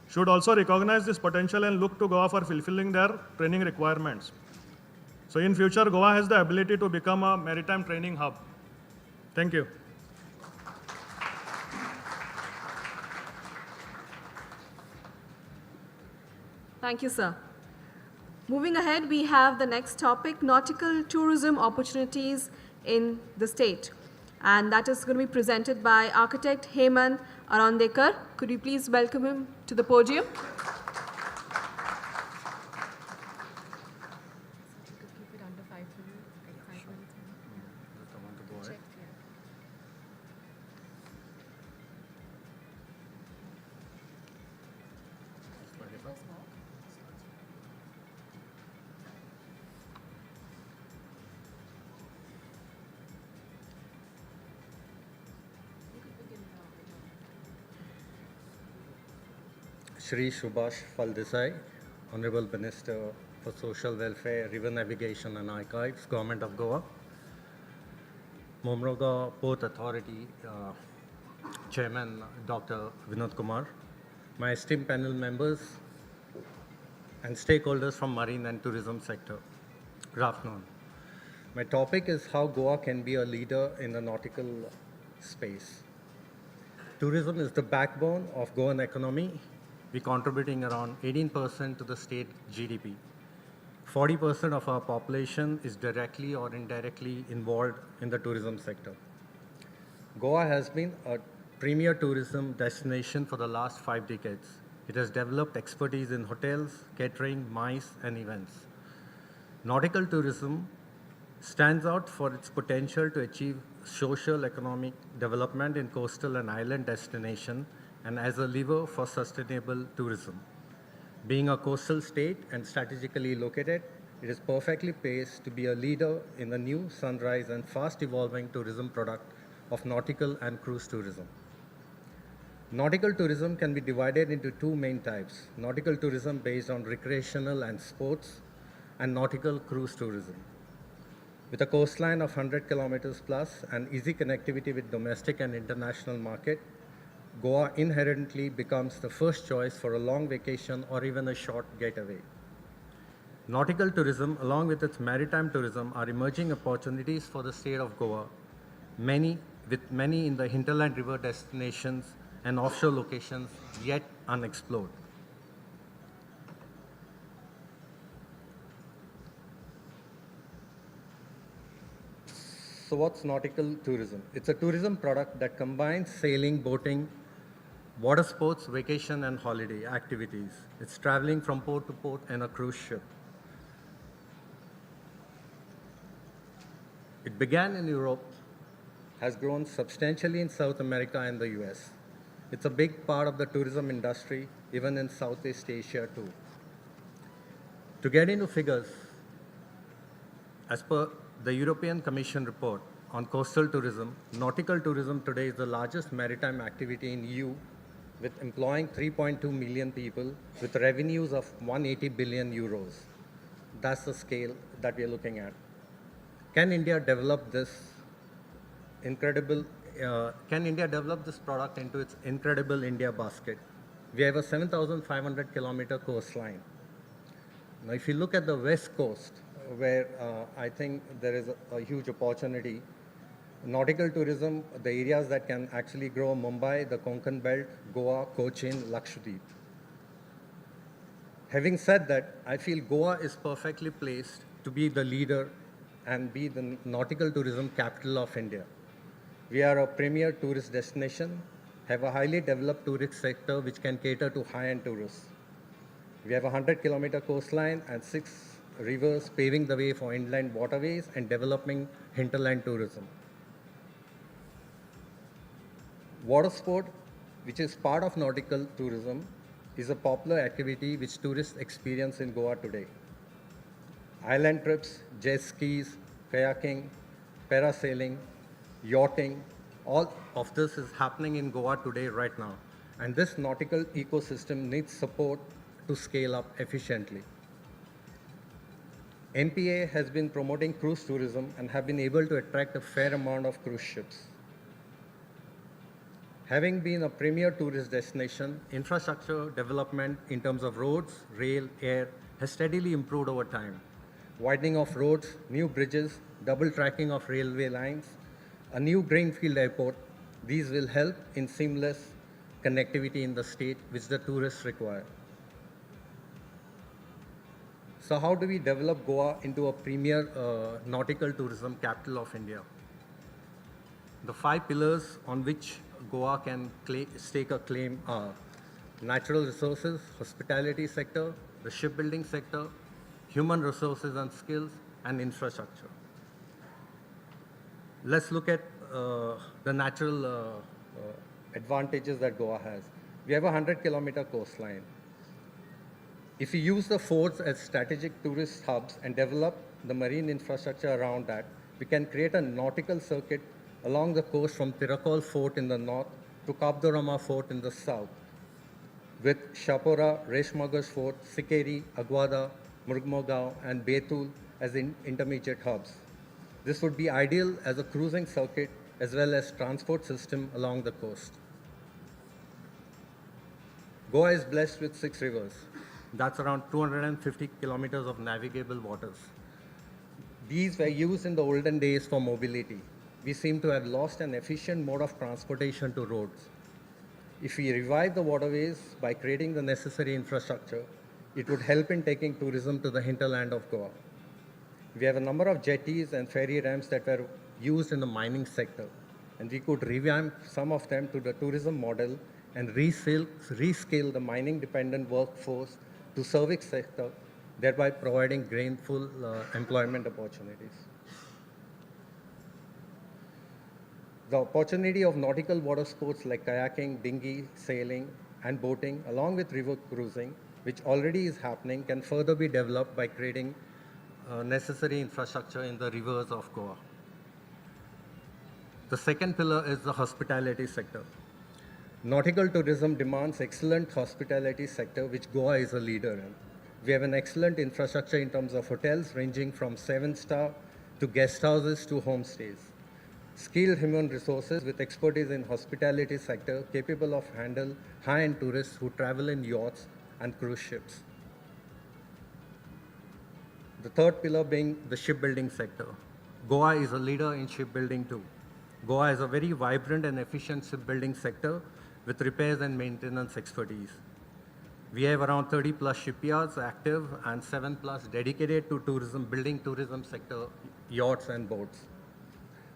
should also recognize this potential and look to Goa for fulfilling their training requirements. So in future, Goa has the ability to become a maritime training hub. Thank you. Thank you, sir. Moving ahead, we have the next topic, nautical tourism opportunities in the state. And that is going to be presented by architect Hemant Arandekar. Could you please welcome him to the podium? Shri Subhash Phaldesai, Honorable Minister for Social Welfare, River Navigation and Archives, Government of Goa. Mormuga Port Authority Chairman Dr. Vinod Kumar, my esteemed panel members and stakeholders from marine and tourism sector. Good afternoon. My topic is how Goa can be a leader in the nautical space. Tourism is the backbone of Goan economy. We're contributing around 18% to the state GDP. 40% of our population is directly or indirectly involved in the tourism sector. Goa has been a premier tourism destination for the last 5 decades. It has developed expertise in hotels, catering, MICE, and events. Nautical tourism stands out for its potential to achieve social economic development in coastal and island destinations and as a lever for sustainable tourism. Being a coastal state and strategically located, it is perfectly placed to be a leader in the new sunrise and fast evolving tourism product of nautical and cruise tourism. Nautical tourism can be divided into 2 main types. Nautical tourism based on recreational and sports, and nautical cruise tourism. With a coastline of 100 kilometers plus and easy connectivity with domestic and international market, Goa inherently becomes the first choice for a long vacation or even a short getaway. Nautical tourism, along with its maritime tourism, are emerging opportunities for the state of Goa, many in the hinterland river destinations and offshore locations yet unexplored. So what's nautical tourism? It's a tourism product that combines sailing, boating, water sports, vacation, and holiday activities. It's traveling from port to port in a cruise ship. It began in Europe, has grown substantially in South America and the US. It's a big part of the tourism industry, even in Southeast Asia too. To get into figures, as per the European Commission report on coastal tourism, nautical tourism today is the largest maritime activity in EU, with employing 3.2 million people with revenues of 180 billion euros. That's the scale that we are looking at. Can India develop this product into its incredible India basket? We have a 7,500 kilometer coastline. Now, if you look at the west coast, where I think there is a huge opportunity, nautical tourism, the areas that can actually grow: Mumbai, the Konkan Belt, Goa, Cochin, Lakshadweep. Having said that, I feel Goa is perfectly placed to be the leader and be the nautical tourism capital of India. We are a premier tourist destination, have a highly developed tourist sector which can cater to high-end tourists. We have a 100-kilometer coastline and 6 rivers paving the way for inland waterways and developing hinterland tourism. Water sport, which is part of nautical tourism, is a popular activity which tourists experience in Goa today. Island trips, jet skis, kayaking, parasailing, yachting, all of this is happening in Goa today right now. And this nautical ecosystem needs support to scale up efficiently. NPA has been promoting cruise tourism and have been able to attract a fair amount of cruise ships. Having been a premier tourist destination, infrastructure development in terms of roads, rail, air has steadily improved over time. Widening of roads, new bridges, double tracking of railway lines, a new greenfield airport, these will help in seamless connectivity in the state which the tourists require. So how do we develop Goa into a premier nautical tourism capital of India? The 5 pillars on which Goa can stake a claim are natural resources, hospitality sector, the shipbuilding sector, human resources and skills, and infrastructure. Let's look at the natural advantages that Goa has. We have a 100-kilometer coastline. If we use the forts as strategic tourist hubs and develop the marine infrastructure around that, we can create a nautical circuit along the coast from Tirakol Fort in the north to Kabdorama Fort in the south, with Shapora, Reshmagarh Fort, Sikeri, Aguada, Murugmugao, and Betul as intermediate hubs. This would be ideal as a cruising circuit as well as transport system along the coast. Goa is blessed with 6 rivers. That's around 250 kilometers of navigable waters. These were used in the olden days for mobility. We seem to have lost an efficient mode of transportation to roads. If we revive the waterways by creating the necessary infrastructure, it would help in taking tourism to the hinterland of Goa. We have a number of jetties and ferry ramps that were used in the mining sector, and we could revamp some of them to the tourism model and rescale the mining-dependent workforce to service sector, thereby providing gainful employment opportunities. The opportunity of nautical water sports like kayaking, dinghy, sailing, and boating, along with river cruising, which already is happening, can further be developed by creating necessary infrastructure in the rivers of Goa. The second pillar is the hospitality sector. Nautical tourism demands excellent hospitality sector, which Goa is a leader in. We have an excellent infrastructure in terms of hotels ranging from 7-star to guest houses to homestays. Skilled human resources with expertise in hospitality sector capable of handle high-end tourists who travel in yachts and cruise ships. The third pillar being the shipbuilding sector. Goa is a leader in shipbuilding too. Goa is a very vibrant and efficient shipbuilding sector with repairs and maintenance expertise. We have around 30 plus shipyards active and 7 plus dedicated to tourism, building tourism sector, yachts and boats.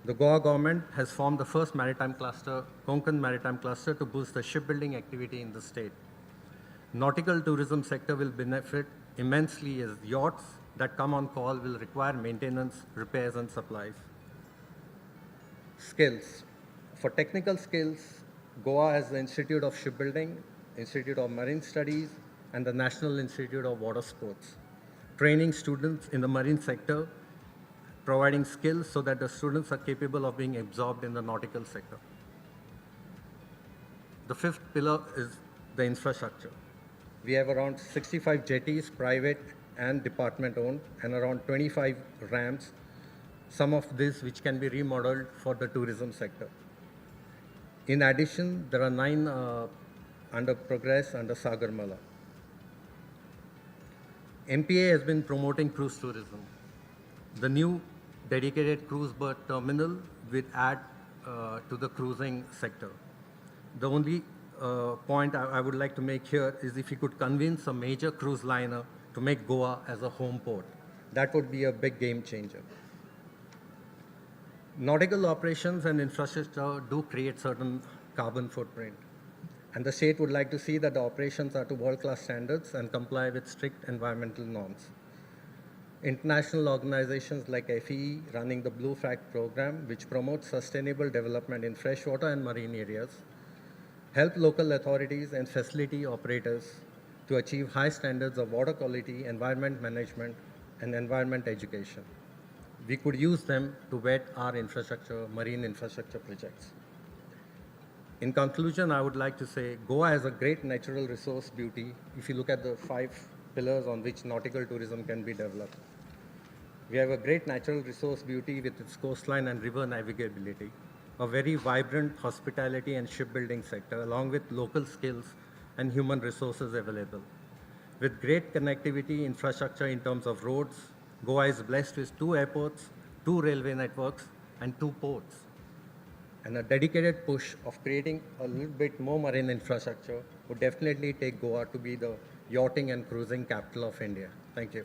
The Goa government has formed the first maritime cluster, Konkan Maritime Cluster, to boost the shipbuilding activity in the state. Nautical tourism sector will benefit immensely as yachts that come on call will require maintenance, repairs and supplies. Skills. For technical skills, Goa has the Institute of Shipbuilding, Institute of Marine Studies, and the National Institute of Water Sports, training students in the marine sector, providing skills so that the students are capable of being absorbed in the nautical sector. The fifth pillar is the infrastructure. We have around 65 jetties, private and department owned, and around 25 ramps, some of this which can be remodeled for the tourism sector. In addition, there are 9 under progress under Sagarmala. MPA has been promoting cruise tourism. The new dedicated cruise berth terminal will add to the cruising sector. The only point I would like to make here is if you could convince a major cruise liner to make Goa as a home port. That would be a big game changer. Nautical operations and infrastructure do create certain carbon footprint. And the state would like to see that the operations are to world-class standards and comply with strict environmental norms. International organizations like FEE running the Blue Flag program, which promotes sustainable development in freshwater and marine areas, help local authorities and facility operators to achieve high standards of water quality, environment management, and environment education. We could use them to vet our infrastructure, marine infrastructure projects. In conclusion, I would like to say Goa has a great natural resource beauty if you look at the 5 pillars on which nautical tourism can be developed. We have a great natural resource beauty with its coastline and river navigability, a very vibrant hospitality and shipbuilding sector, along with local skills and human resources available. With great connectivity infrastructure in terms of roads, Goa is blessed with 2 airports, 2 railway networks, and 2 ports. And a dedicated push of creating a little bit more marine infrastructure would definitely take Goa to be the yachting and cruising capital of India. Thank you.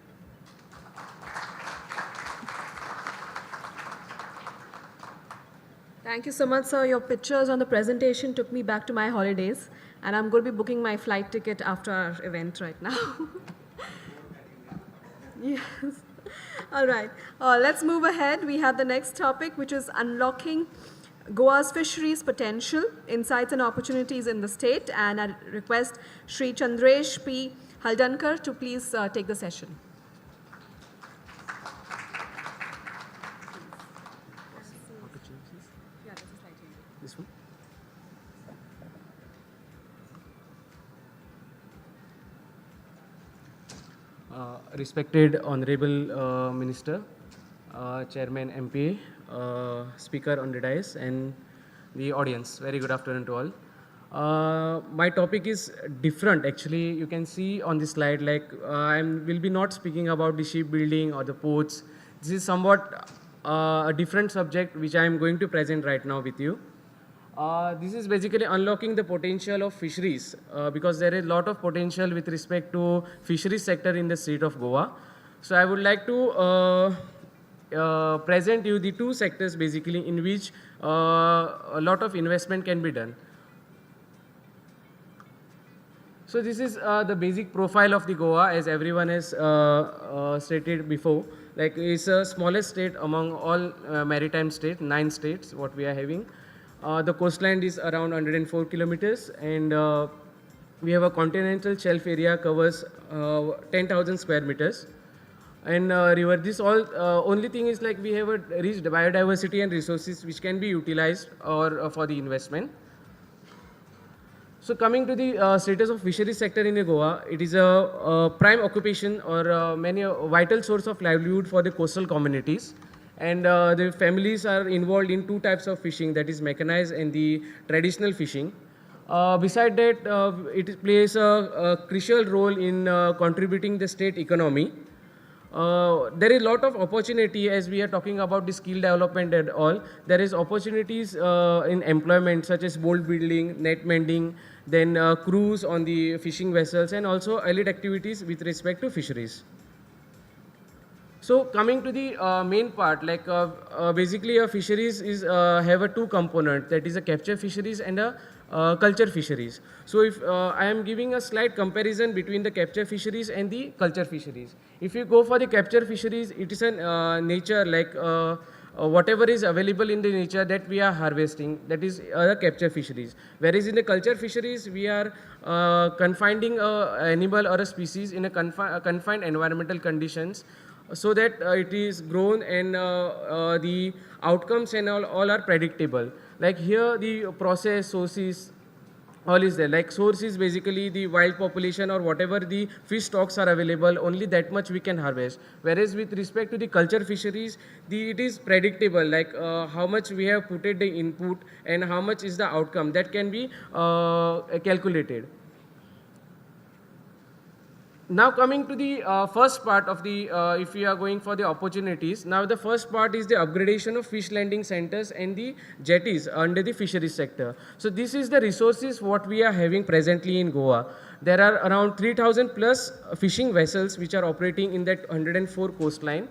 Thank you so much, sir. Your pictures on the presentation took me back to my holidays, and I'm going to be booking my flight ticket after our event right now. Yes. All right. Let's move ahead. We have the next topic, which is unlocking Goa's fisheries potential, insights and opportunities in the state. And I request Shri Chandresh P. Haldankar to please take the session. This one? Respected Honorable Minister, Chairman MPA, Speaker on the dais, and the audience, very good afternoon to all. My topic is different actually. You can see on this slide, like I will be not speaking about the shipbuilding or the ports. This is somewhat a different subject which I am going to present right now with you. This is basically unlocking the potential of fisheries because there is a lot of potential with respect to fisheries sector in the state of Goa. So I would like to present you the 2 sectors basically in which a lot of investment can be done. So this is the basic profile of the Goa, as everyone has stated before. Like it's the smallest state among all maritime states, 9 states what we are having. The coastline is around 104 kilometers, and we have a continental shelf area covers 10,000 square meters. And river, this all only thing is like we have a rich biodiversity and resources which can be utilized or for the investment. So coming to the status of fisheries sector in Goa, it is a prime occupation or many vital source of livelihood for the coastal communities. And the families are involved in two types of fishing, that is mechanized and the traditional fishing. Beside that, it plays a crucial role in contributing the state economy. There is a lot of opportunity as we are talking about the skill development and all. There is opportunities in employment such as boat building, net mending, then crews on the fishing vessels, and also allied activities with respect to fisheries. So coming to the main part, like basically a fisheries is have a two component, that is a capture fisheries and a culture fisheries. So if I am giving a slight comparison between the capture fisheries and the culture fisheries. If you go for the capture fisheries, it is a nature like whatever is available in the nature that we are harvesting, that is the capture fisheries. Whereas in the culture fisheries, we are confining a animal or a species in a confined environmental conditions, so that it is grown and the outcomes and all are predictable. Like here the process, sources, all is there. Like source is basically the wild population or whatever the fish stocks are available, only that much we can harvest. Whereas with respect to the culture fisheries, it is predictable, like how much we have put the input and how much is the outcome, that can be calculated. Now coming to the first part of the, if we are going for the opportunities, now the first part is the upgradation of fish landing centers and the jetties under the fisheries sector. So this is the resources what we are having presently in Goa. There are around 3,000 plus fishing vessels which are operating in that 104 coastline.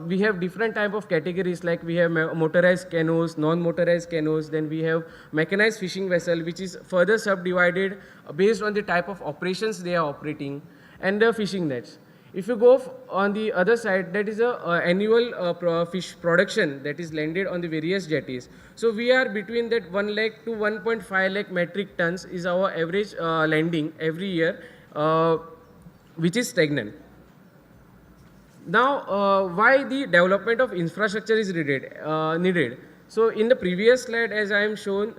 We have different type of categories, like we have motorized canoes, non-motorized canoes, then we have mechanized fishing vessel, which is further subdivided based on the type of operations they are operating, and the fishing nets. If you go on the other side, that is a annual fish production that is landed on the various jetties. So we are between that 1 lakh to 1.5 lakh metric tons is our average landing every year, which is stagnant. Now, why the development of infrastructure is needed? So in the previous slide, as I am shown,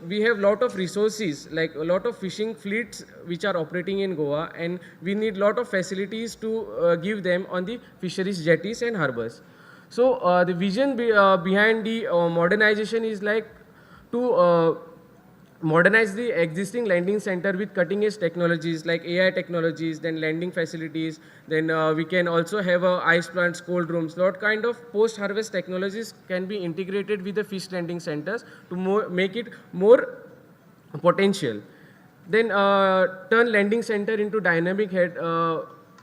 we have lot of resources, like a lot of fishing fleets which are operating in Goa, and we need lot of facilities to give them on the fisheries jetties and harbors. So the vision behind the modernization is like to modernize the existing landing center with cutting edge technologies like AI technologies, then landing facilities, then we can also have ice plants, cold rooms. Lot kind of post harvest technologies can be integrated with the fish landing centers to make it more potential. Then turn landing center into dynamic head.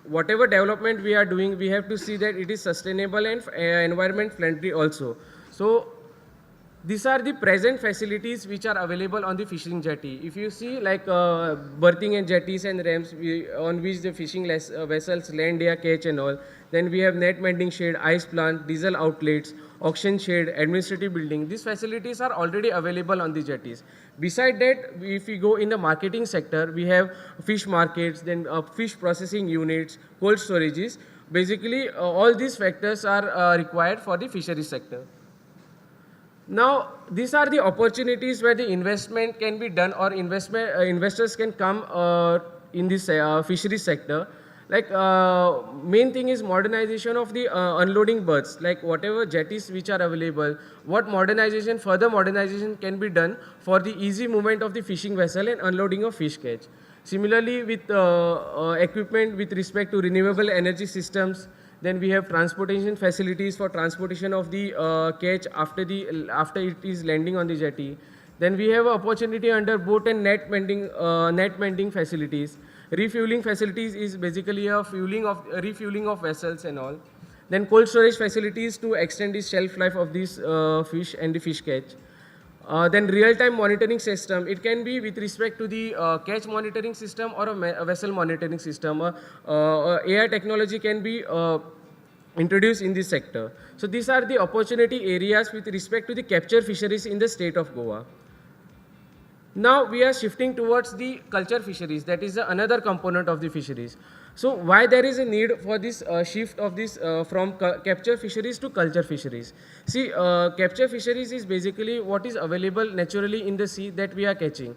Whatever development we are doing, we have to see that it is sustainable and environment friendly also. So these are the present facilities which are available on the fishing jetty. If you see like berthing and jetties and ramps on which the fishing vessels land their catch and all. Then we have net mending shed, ice plant, diesel outlets, auction shed, administrative building. These facilities are already available on the jetties. Beside that, if we go in the marketing sector, we have fish markets, then fish processing units, cold storages. Basically, all these factors are required for the fisheries sector. Now, these are the opportunities where the investment can be done, or investors can come in this fisheries sector. Like main thing is modernization of the unloading berths, like whatever jetties which are available, what modernization, further modernization can be done for the easy movement of the fishing vessel and unloading of fish catch. Similarly, with equipment with respect to renewable energy systems, then we have transportation facilities for transportation of the catch after it is landing on the jetty. Then we have opportunity under boat and net mending facilities. Refueling facilities is basically a refueling of vessels and all. Then cold storage facilities to extend the shelf life of these fish and the fish catch. Then real-time monitoring system. It can be with respect to the catch monitoring system or a vessel monitoring system. AI technology can be introduced in this sector. So these are the opportunity areas with respect to the capture fisheries in the state of Goa. Now we are shifting towards the culture fisheries. That is another component of the fisheries. So why there is a need for this shift of this from capture fisheries to culture fisheries? See, capture fisheries is basically what is available naturally in the sea that we are catching.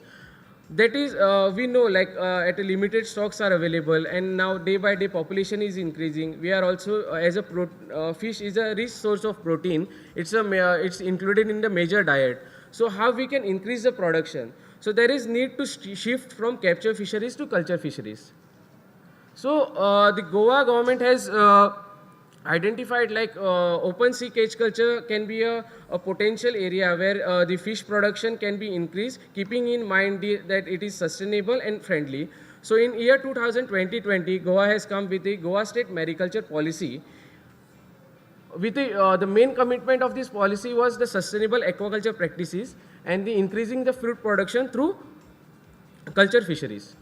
That is, we know like at a limited stocks are available, and now day by day population is increasing. We are also as a fish is a rich source of protein. It's included in the major diet. So how we can increase the production? So there is need to shift from capture fisheries to culture fisheries. So the Goa government has identified like open sea cage culture can be a potential area where the fish production can be increased, keeping in mind that it is sustainable and friendly. So in year 2020, Goa has come with the Goa State Mariculture Policy. With the main commitment of this policy was the sustainable aquaculture practices and the increasing the fruit production through culture fisheries.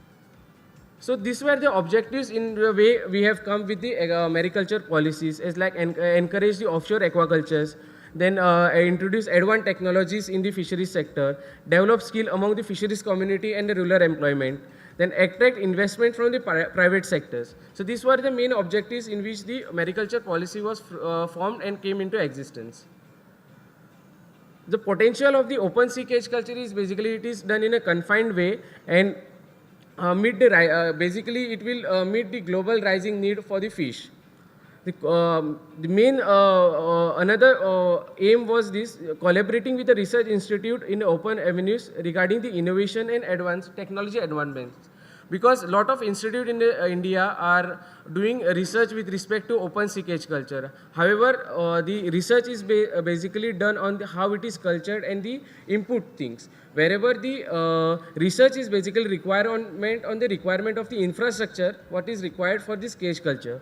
So these were the objectives in the way we have come with the mariculture policies, as like encourage the offshore aquacultures, then introduce advanced technologies in the fisheries sector, develop skill among the fisheries community and the rural employment, then attract investment from the private sectors. So these were the main objectives in which the mariculture policy was formed and came into existence. The potential of the open sea cage culture is basically it is done in a confined way and basically it will meet the global rising need for the fish. The main another aim was this collaborating with the research institute in open avenues regarding the innovation and advanced technology advancements, because a lot of institute in India are doing research with respect to open sea cage culture. However, the research is basically done on how it is cultured and the input things. Wherever the research is basically requirement on the requirement of the infrastructure, what is required for this cage culture.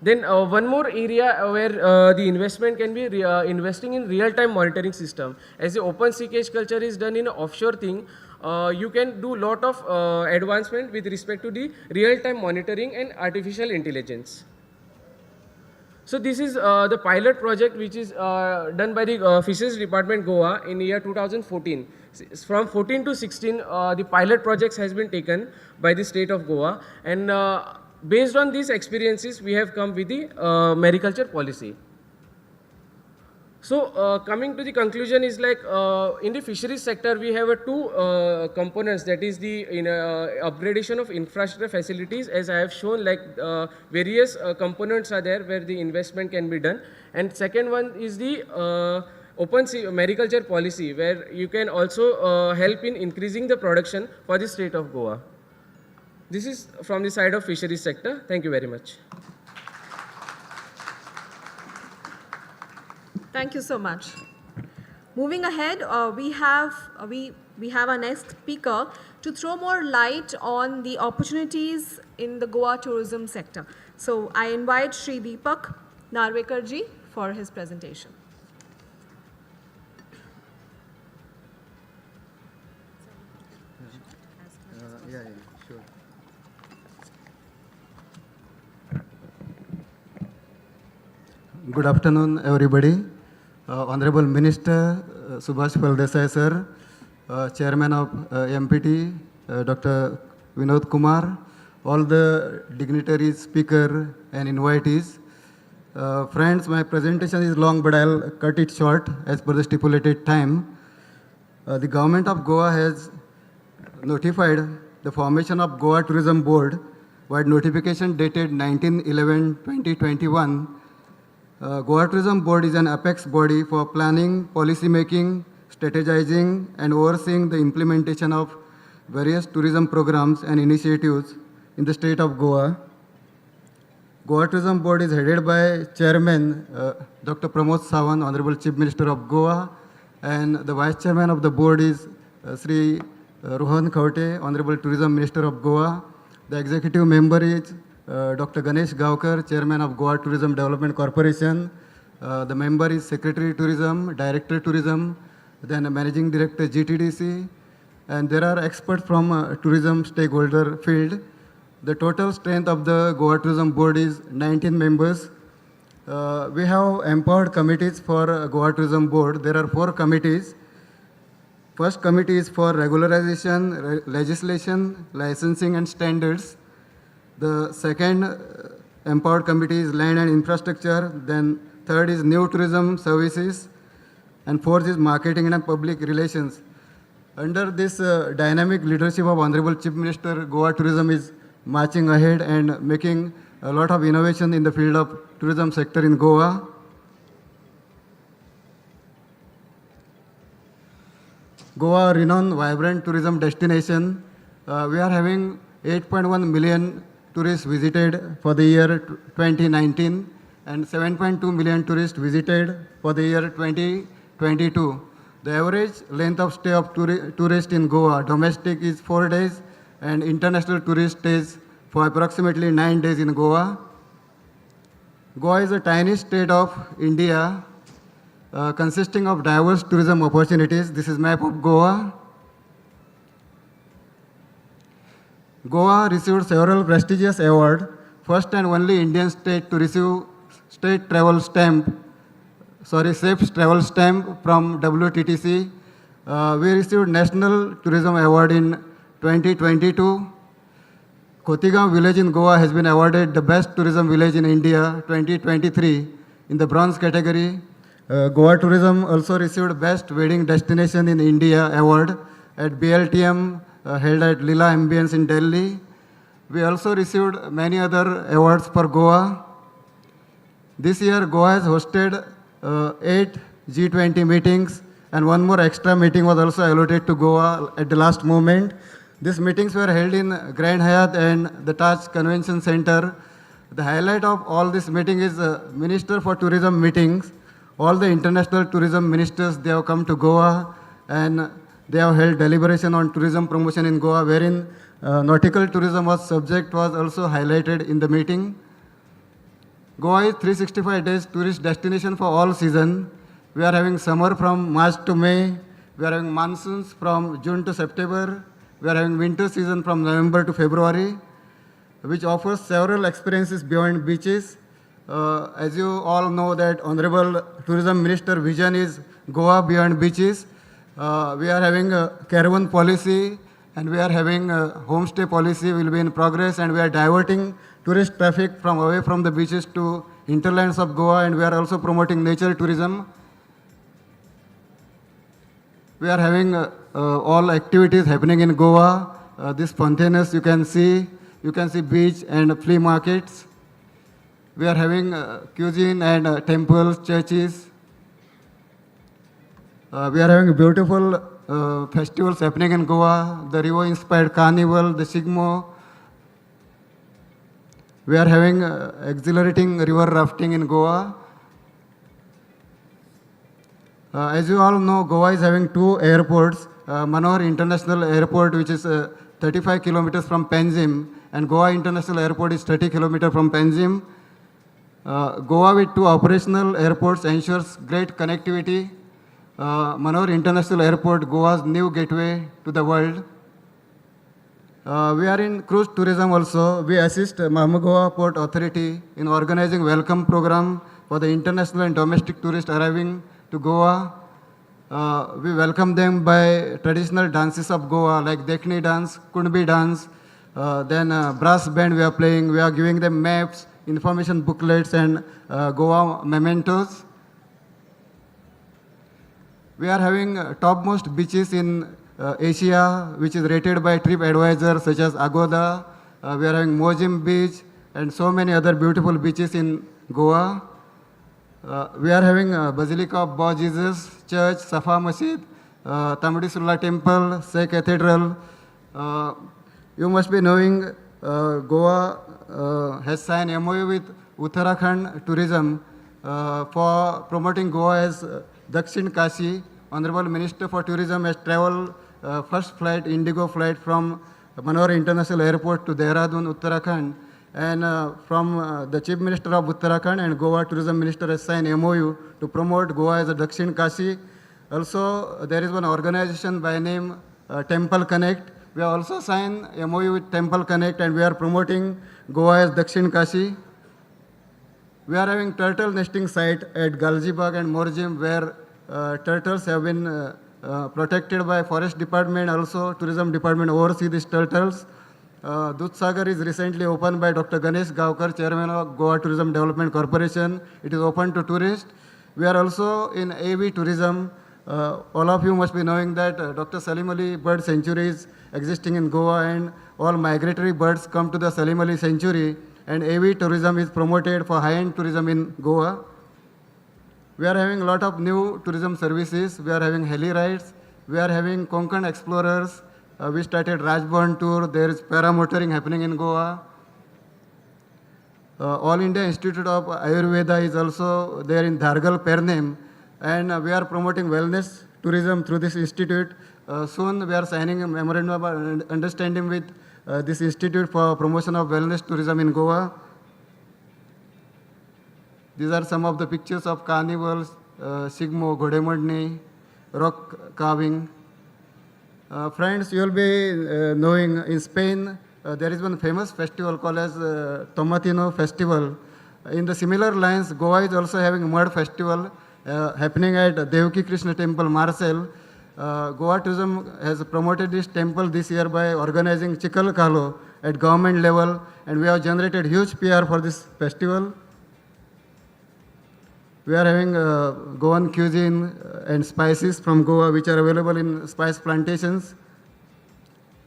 Then one more area where the investment can be investing in real-time monitoring system. As the open sea cage culture is done in an offshore thing, you can do lot of advancement with respect to the real-time monitoring and artificial intelligence. So this is the pilot project which is done by the Fisheries Department Goa in year 2014. From 14 to 16, the pilot projects has been taken by the state of Goa, and based on these experiences, we have come with the mariculture policy. So coming to the conclusion is like in the fisheries sector, we have two components, that is the upgradation of infrastructure facilities, as I have shown, like various components are there where the investment can be done. And second one is the open sea mariculture policy, where you can also help in increasing the production for the state of Goa. This is from the side of fisheries sector. Thank you very much. Thank you so much. Moving ahead, we have our next speaker to throw more light on the opportunities in the Goa tourism sector. So I invite Shri Deepak Narwekar ji for his presentation. Sure. Good afternoon, everybody. Honorable Minister Subhash Phaldesai sir, Chairman of MPT, Dr. Vinod Kumar, all the dignitaries, speaker and invitees. Friends, my presentation is long, but I'll cut it short as per the stipulated time. The government of Goa has notified the formation of Goa Tourism Board by notification dated 19/11/2021. Goa Tourism Board is an apex body for planning, policy making, strategizing, and overseeing the implementation of various tourism programs and initiatives in the state of Goa. Goa Tourism Board is headed by Chairman Dr. Pramod Sawant, Honorable Chief Minister of Goa, and the Vice Chairman of the board is Sri Rohan Khaute, Honorable Tourism Minister of Goa. The executive member is Dr. Ganesh Gavkar, Chairman of Goa Tourism Development Corporation. The member is Secretary Tourism, Director Tourism, then Managing Director GTDC, and there are experts from tourism stakeholder field. The total strength of the Goa Tourism Board is 19 members. We have empowered committees for Goa Tourism Board. There are 4 committees. First committee is for regularization, legislation, licensing and standards. The second empowered committee is land and infrastructure. Then third is new tourism services. And fourth is marketing and public relations. Under this dynamic leadership of Honorable Chief Minister, Goa tourism is marching ahead and making a lot of innovation in the field of tourism sector in Goa. Goa, renowned vibrant tourism destination. We are having 8.1 million tourists visited for the year 2019 and 7.2 million tourists visited for the year 2022. The average length of stay of tourist in Goa, domestic is 4 days and international tourist stays for approximately 9 days in Goa. Goa is a tiny state of India consisting of diverse tourism opportunities. This is map of Goa. Goa received several prestigious awards. First and only Indian state to receive safe travel stamp from WTTC. We received National Tourism Award in 2022. Kotigaon village in Goa has been awarded the best tourism village in India 2023 in the bronze category. Goa Tourism also received Best Wedding Destination in India award at BLTM held at Lila Ambience in Delhi. We also received many other awards for Goa. This year, Goa has hosted 8 G20 meetings, and one more extra meeting was also allotted to Goa at the last moment. These meetings were held in Grand Hyatt and the Taj Convention Center. The highlight of all this meeting is Minister for Tourism meetings. All the international tourism ministers, they have come to Goa and they have held deliberation on tourism promotion in Goa, wherein nautical tourism was also highlighted in the meeting. Goa is 365 days tourist destination for all season. We are having summer from March to May. We are having monsoons from June to September. We are having winter season from November to February, which offers several experiences beyond beaches. As you all know that Honorable Tourism Minister vision is Goa beyond beaches. We are having a caravan policy and we are having a homestay policy will be in progress, and we are diverting tourist traffic from away from the beaches to hinterlands of Goa, and we are also promoting nature tourism. We are having all activities happening in Goa. This spontaneous you can see beach and flea markets. We are having cuisine and temples, churches. We are having beautiful festivals happening in Goa, the Rivo-inspired carnival, the Sigmo. We are having exhilarating river rafting in Goa. As you all know, Goa is having 2 airports, Manohar International Airport, which is 35 kilometers from Panjim, and Goa International Airport is 30 kilometers from Panjim. Goa with 2 operational airports ensures great connectivity. Manohar International Airport, Goa's new gateway to the world. We are in cruise tourism also. We assist Mahama Port Authority in organizing welcome program for the international and domestic tourists arriving to Goa. We welcome them by traditional dances of Goa like Dekhni dance, Kundbi dance, then brass band we are playing. We are giving them maps, information booklets and Goa mementos. We are having topmost beaches in Asia, which is rated by TripAdvisor, such as Agoda. We are having Mojim Beach and so many other beautiful beaches in Goa. We are having Basilica of Bo Jesus Church, Safa Masjid, Tamdi Sulla Temple, Sikh Cathedral. You must be knowing Goa has signed MOU with Uttarakhand Tourism for promoting Goa as Dakshin Kashi. Honorable Minister for Tourism has traveled first flight, Indigo flight from Manohar International Airport to Dehradun, Uttarakhand. And from the Chief Minister of Uttarakhand and Goa Tourism Minister has signed MOU to promote Goa as a Dakshin Kashi. Also, there is one organization by name Temple Connect. We have also signed MOU with Temple Connect and we are promoting Goa as Dakshin Kashi. We are having turtle nesting site at Galjibag and Morjim where turtles have been protected by Forest Department, also Tourism Department oversee these turtles. Dudhsagar is recently opened by Dr. Ganesh Gavkar, Chairman of Goa Tourism Development Corporation. It is open to tourists. We are also in AV tourism. All of you must be knowing that Dr. Salim Ali Bird Sanctuary is existing in Goa, and all migratory birds come to the Salim Ali Sanctuary, and AV tourism is promoted for high-end tourism in Goa. We are having a lot of new tourism services. We are having heli rides. We are having Konkan Explorers. We started Rajbahn tour. There is paramotoring happening in Goa. All India Institute of Ayurveda is also there in Dhargal, Pernem, and we are promoting wellness tourism through this institute. Soon we are signing a memorandum of understanding with this institute for promotion of wellness tourism in Goa. These are some of the pictures of carnivals, Sigmo, Ghodemodni, rock carving. Friends, you will be knowing in Spain, there is one famous festival called as Tomatino Festival. In the similar lines, Goa is also having mud festival happening at Devaki Krishna Temple, Marcel. Goa Tourism has promoted this temple this year by organizing Chikal Kalo at government level, and we have generated huge PR for this festival. We are having Goan cuisine and spices from Goa, which are available in spice plantations,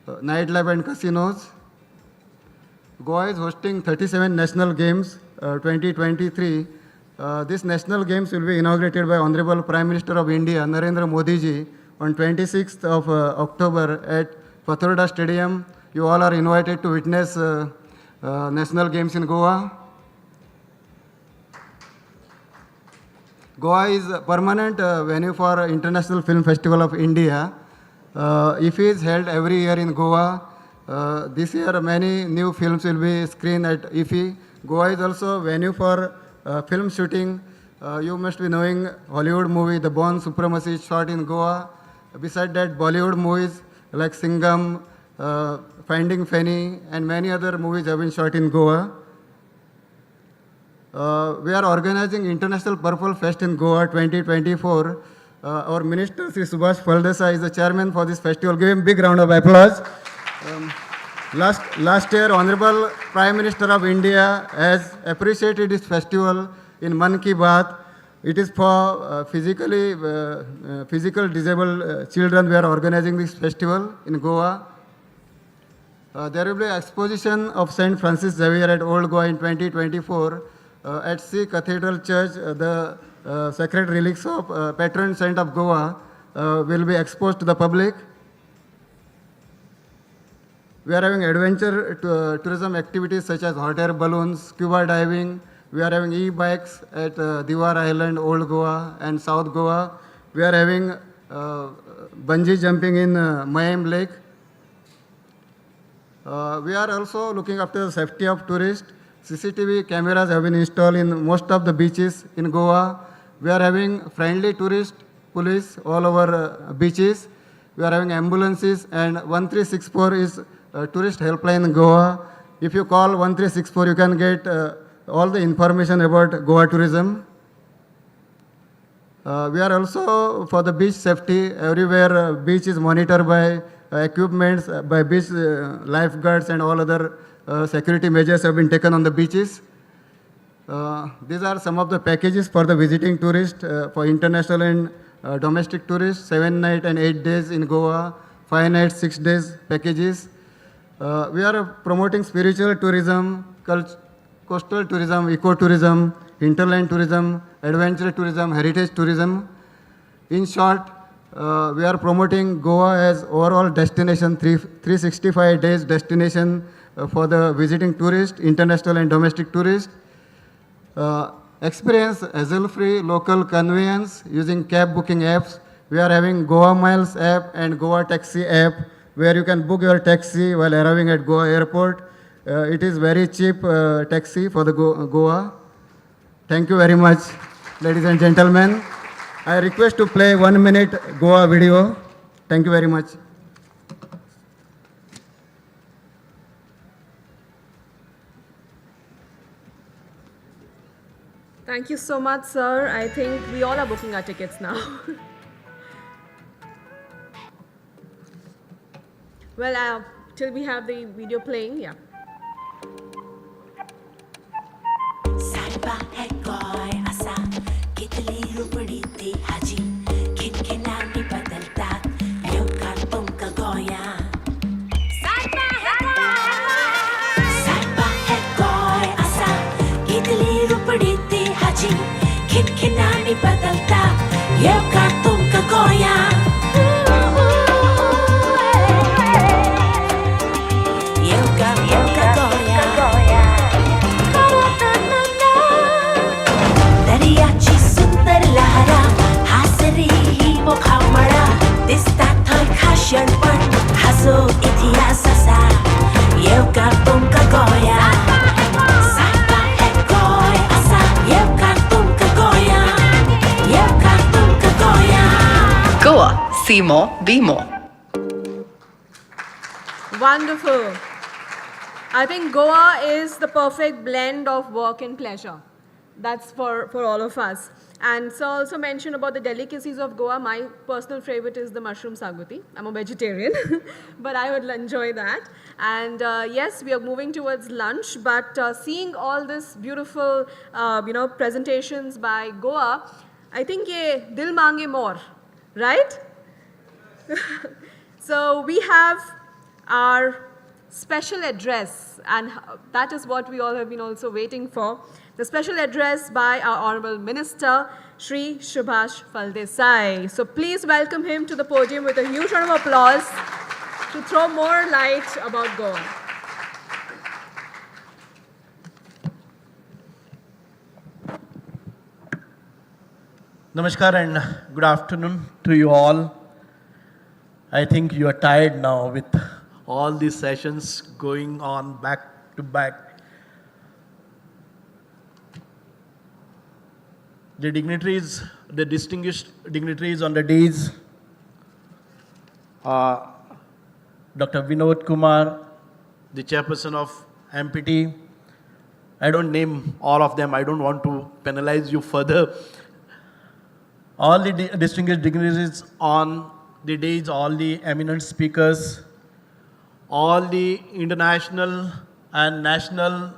nightlife and casinos. Goa is hosting 37 national games 2023. These national games will be inaugurated by Honorable Prime Minister of India, Narendra Modi ji, on 26th of October at Pathorda Stadium. You all are invited to witness national games in Goa. Goa is a permanent venue for International Film Festival of India. IFFI is held every year in Goa. This year many new films will be screened at IFFI. Goa is also a venue for film shooting. You must be knowing Hollywood movie The Bourne Supremacy is shot in Goa. Beside that, Bollywood movies like Singham, Finding Fanny, and many other movies have been shot in Goa. We are organizing International Purple Fest in Goa 2024. Our Minister Sri Subhash Phaldesa is the chairman for this festival. Give him a big round of applause. Last year, Honorable Prime Minister of India has appreciated this festival in Man Ki Baat. It is for physical disabled children. We are organizing this festival in Goa. There will be an exposition of St. Francis Xavier at Old Goa in 2024. At C Cathedral Church, the sacred relics of patron saint of Goa will be exposed to the public. We are having adventure tourism activities such as hot air balloons, scuba diving. We are having e-bikes at Diwar Island, Old Goa and South Goa. We are having bungee jumping in Mayam Lake. We are also looking after the safety of tourists. CCTV cameras have been installed in most of the beaches in Goa. We are having friendly tourist police all over beaches. We are having ambulances, and 1364 is a tourist helpline in Goa. If you call 1364, you can get all the information about Goa tourism. We are also for the beach safety. Everywhere beach is monitored by equipments, by beach lifeguards, and all other security measures have been taken on the beaches. These are some of the packages for the visiting tourists, for international and domestic tourists, 7 nights and 8 days in Goa, 5 nights, 6 days packages. We are promoting spiritual tourism, coastal tourism, ecotourism, hinterland tourism, adventure tourism, heritage tourism. In short, we are promoting Goa as overall destination, 365 days destination for the visiting tourist, international and domestic tourists. Experience hassle-free local conveyance using cab booking apps. We are having Goa Miles app and Goa Taxi app, where you can book your taxi while arriving at Goa airport. It is very cheap taxi for the Goa. Thank you very much, ladies and gentlemen. I request to play 1 minute Goa video. Thank you very much. Thank you so much, sir. I think we all are booking our tickets now. Well, till we have the video playing, yeah. साडबा है कोई असा कितली रुपड़ी ती हाजी खिनखिना Yevka Goya. Yevka Goya. Dariyachi sundar lahara, hasari hi mukhamara. Dista thoi khashan pan, haso itihas asa. Yevka Goya. Saiba hai goy asa. Yevka Goya. Yevka Goya. Goa, see more, be more. Wonderful. I think Goa is the perfect blend of work and pleasure. That's for all of us. And so also mention about the delicacies of Goa. My personal favorite is the mushroom saguti. I'm a vegetarian, but I would enjoy that. And yes, we are moving towards lunch, but seeing all this beautiful, presentations by Goa, I think ye dil mange more, right? So we have our special address, and that is what we all have been also waiting for. The special address by our Honorable Minister, Shri Subhash Phaldesai. So please welcome him to the podium with a huge round of applause to throw more light about Goa. Namaskar and good afternoon to you all. I think you are tired now with all these sessions going on back to back. The dignitaries, the distinguished dignitaries on the days, Dr. Vinod Kumar, the chairperson of MPT. I don't name all of them. I don't want to penalize you further. All the distinguished dignitaries on the days, all the eminent speakers, all the international and national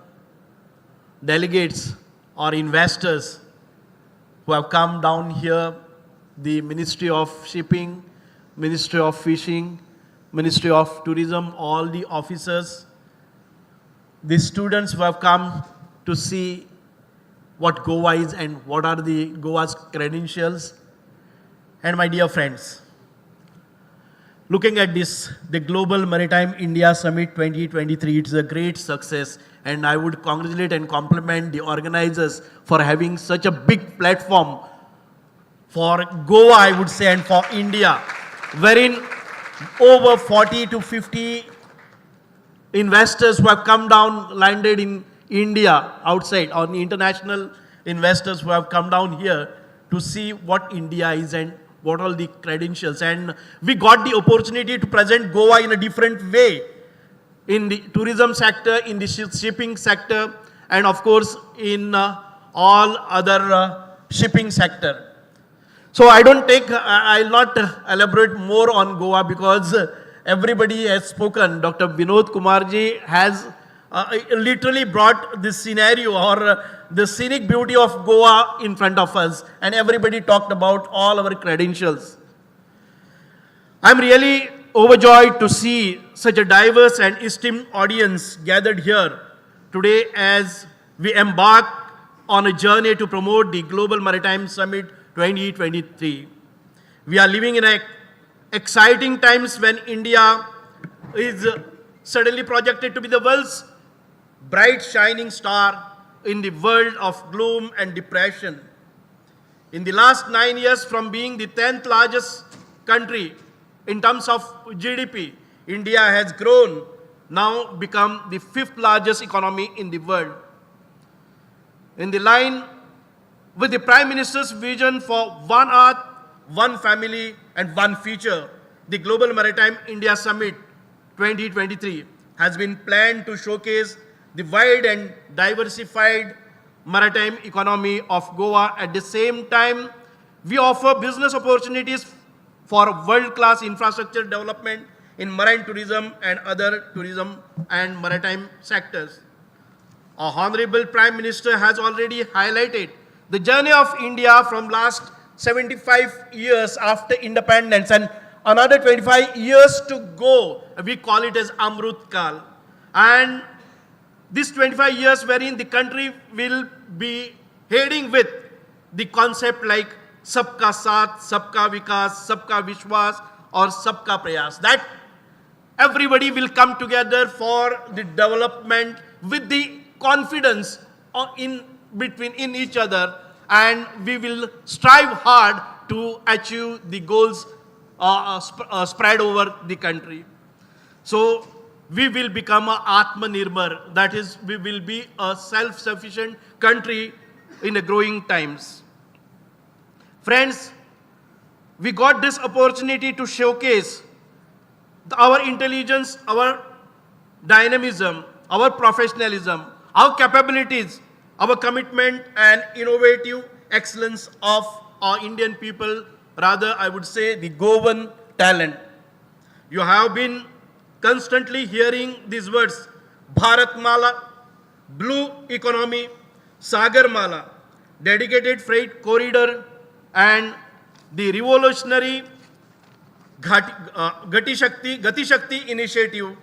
delegates or investors who have come down here, the Ministry of Shipping, Ministry of Fishing, Ministry of Tourism, all the officers, the students who have come to see what Goa is and what are the Goa's credentials, and my dear friends. Looking at this, the Global Maritime India Summit 2023, it's a great success, and I would congratulate and compliment the organizers for having such a big platform for Goa, I would say, and for India, wherein over 40 to 50 investors who have come down, landed in India, outside, or international investors who have come down here to see what India is and what are the credentials. And we got the opportunity to present Goa in a different way, in the tourism sector, in the shipping sector, and of course in all other shipping sector. So I'll not elaborate more on Goa because everybody has spoken. Dr. Vinod Kumarji has literally brought this scenario or the scenic beauty of Goa in front of us, and everybody talked about all our credentials. I'm really overjoyed to see such a diverse and esteemed audience gathered here today as we embark on a journey to promote the Global Maritime Summit 2023. We are living in exciting times when India is suddenly projected to be the world's bright shining star in the world of gloom and depression. In the last 9 years, from being the 10th largest country in terms of GDP, India has grown, now become the 5th largest economy in the world. In the line with the Prime Minister's vision for one Earth, one family and one future, the Global Maritime India Summit 2023 has been planned to showcase the wide and diversified maritime economy of Goa. At the same time, we offer business opportunities for world-class infrastructure development in marine tourism and other tourism and maritime sectors. Our Honorable Prime Minister has already highlighted the journey of India from last 75 years after independence and another 25 years to go. We call it as Amrut Kal. And this 25 years wherein the country will be heading with the concept like सबका साथ, सबका विकास, सबका विश्वास और सबका प्रयास. That everybody will come together for the development with the confidence in between in each other, and we will strive hard to achieve the goals spread over the country. So we will become a Atmanirbhar, that is, we will be a self-sufficient country in the growing times. Friends, we got this opportunity to showcase our intelligence, our dynamism, our professionalism, our capabilities, our commitment and innovative excellence of our Indian people, rather I would say the Goan talent. You have been constantly hearing these words: Bharatmala, Blue Economy, Sagarmala, Dedicated Freight Corridor, and the revolutionary Gati Shakti initiative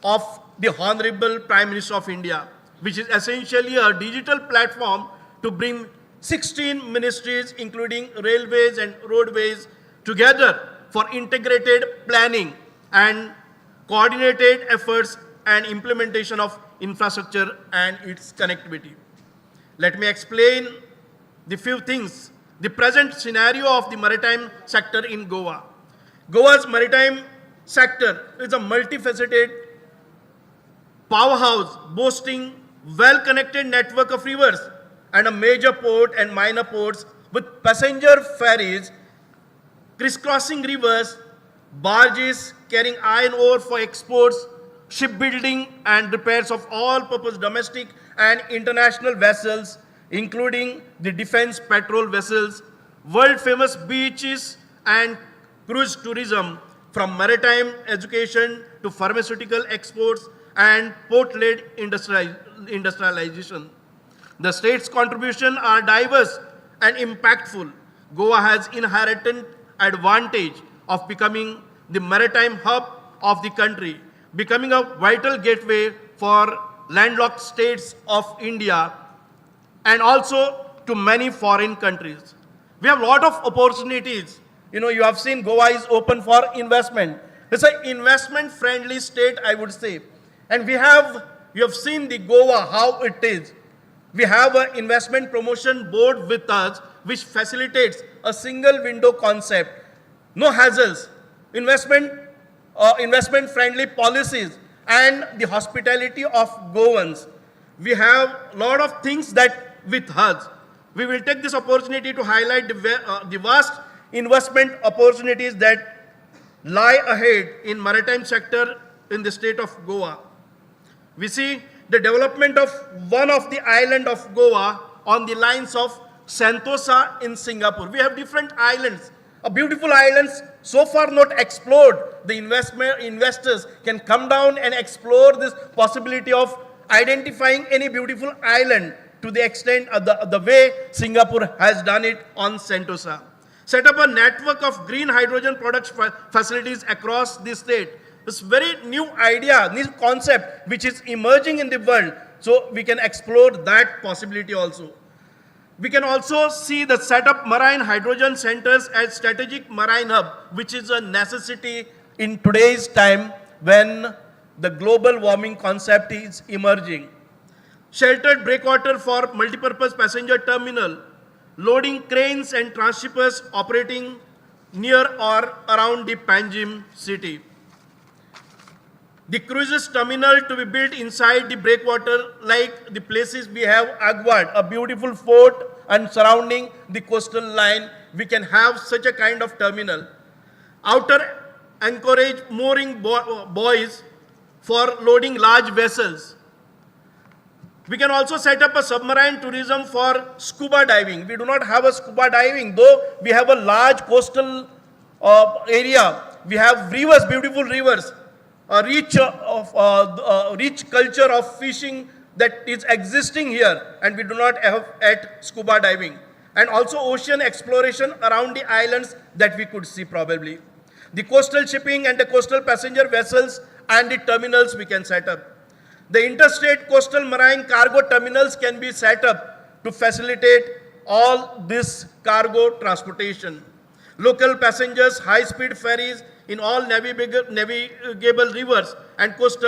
of the Honorable Prime Minister of India, which is essentially a digital platform to bring 16 ministries, including railways and roadways, together for integrated planning and coordinated efforts and implementation of infrastructure and its connectivity. Let me explain the few things. The present scenario of the maritime sector in Goa. Goa's maritime sector is a multifaceted powerhouse boasting well-connected network of rivers and a major port and minor ports with passenger ferries crisscrossing rivers, barges carrying iron ore for exports, shipbuilding and repairs of all-purpose domestic and international vessels, including the defense patrol vessels, world-famous beaches and cruise tourism, from maritime education to pharmaceutical exports and port-led industrialization. The state's contributions are diverse and impactful. Goa has inherent advantage of becoming the maritime hub of the country, becoming a vital gateway for landlocked states of India and also to many foreign countries. We have a lot of opportunities. You have seen Goa is open for investment. It's an investment-friendly state, I would say. And you have seen the Goa, how it is. We have an investment promotion board with us, which facilitates a single window concept, no hassles, investment-friendly policies, and the hospitality of Goans. We have a lot of things that with us. We will take this opportunity to highlight the vast investment opportunities that lie ahead in maritime sector in the state of Goa. We see the development of one of the island of Goa on the lines of Sentosa in Singapore. We have different islands, beautiful islands so far not explored. The investors can come down and explore this possibility of identifying any beautiful island to the extent of the way Singapore has done it on Sentosa. Set up a network of green hydrogen production facilities across the state. This very new idea, new concept which is emerging in the world, so we can explore that possibility also. We can also see the set up marine hydrogen centers as strategic marine hub, which is a necessity in today's time when the global warming concept is emerging. Sheltered breakwater for multipurpose passenger terminal, loading cranes and transshippers operating near or around the Panjim city. The cruises terminal to be built inside the breakwater, like the places we have Agwad, a beautiful fort, and surrounding the coastal line, we can have such a kind of terminal. Outer anchorage mooring buoys for loading large vessels. We can also set up a submarine tourism for scuba diving. We do not have a scuba diving, though we have a large coastal area. We have rivers, beautiful rivers, a rich culture of fishing that is existing here, and we do not have at scuba diving. And also ocean exploration around the islands that we could see probably. The coastal shipping and the coastal passenger vessels and the terminals we can set up. The interstate coastal marine cargo terminals can be set up to facilitate all this cargo transportation. Local passengers, high-speed ferries in all navigable rivers and coast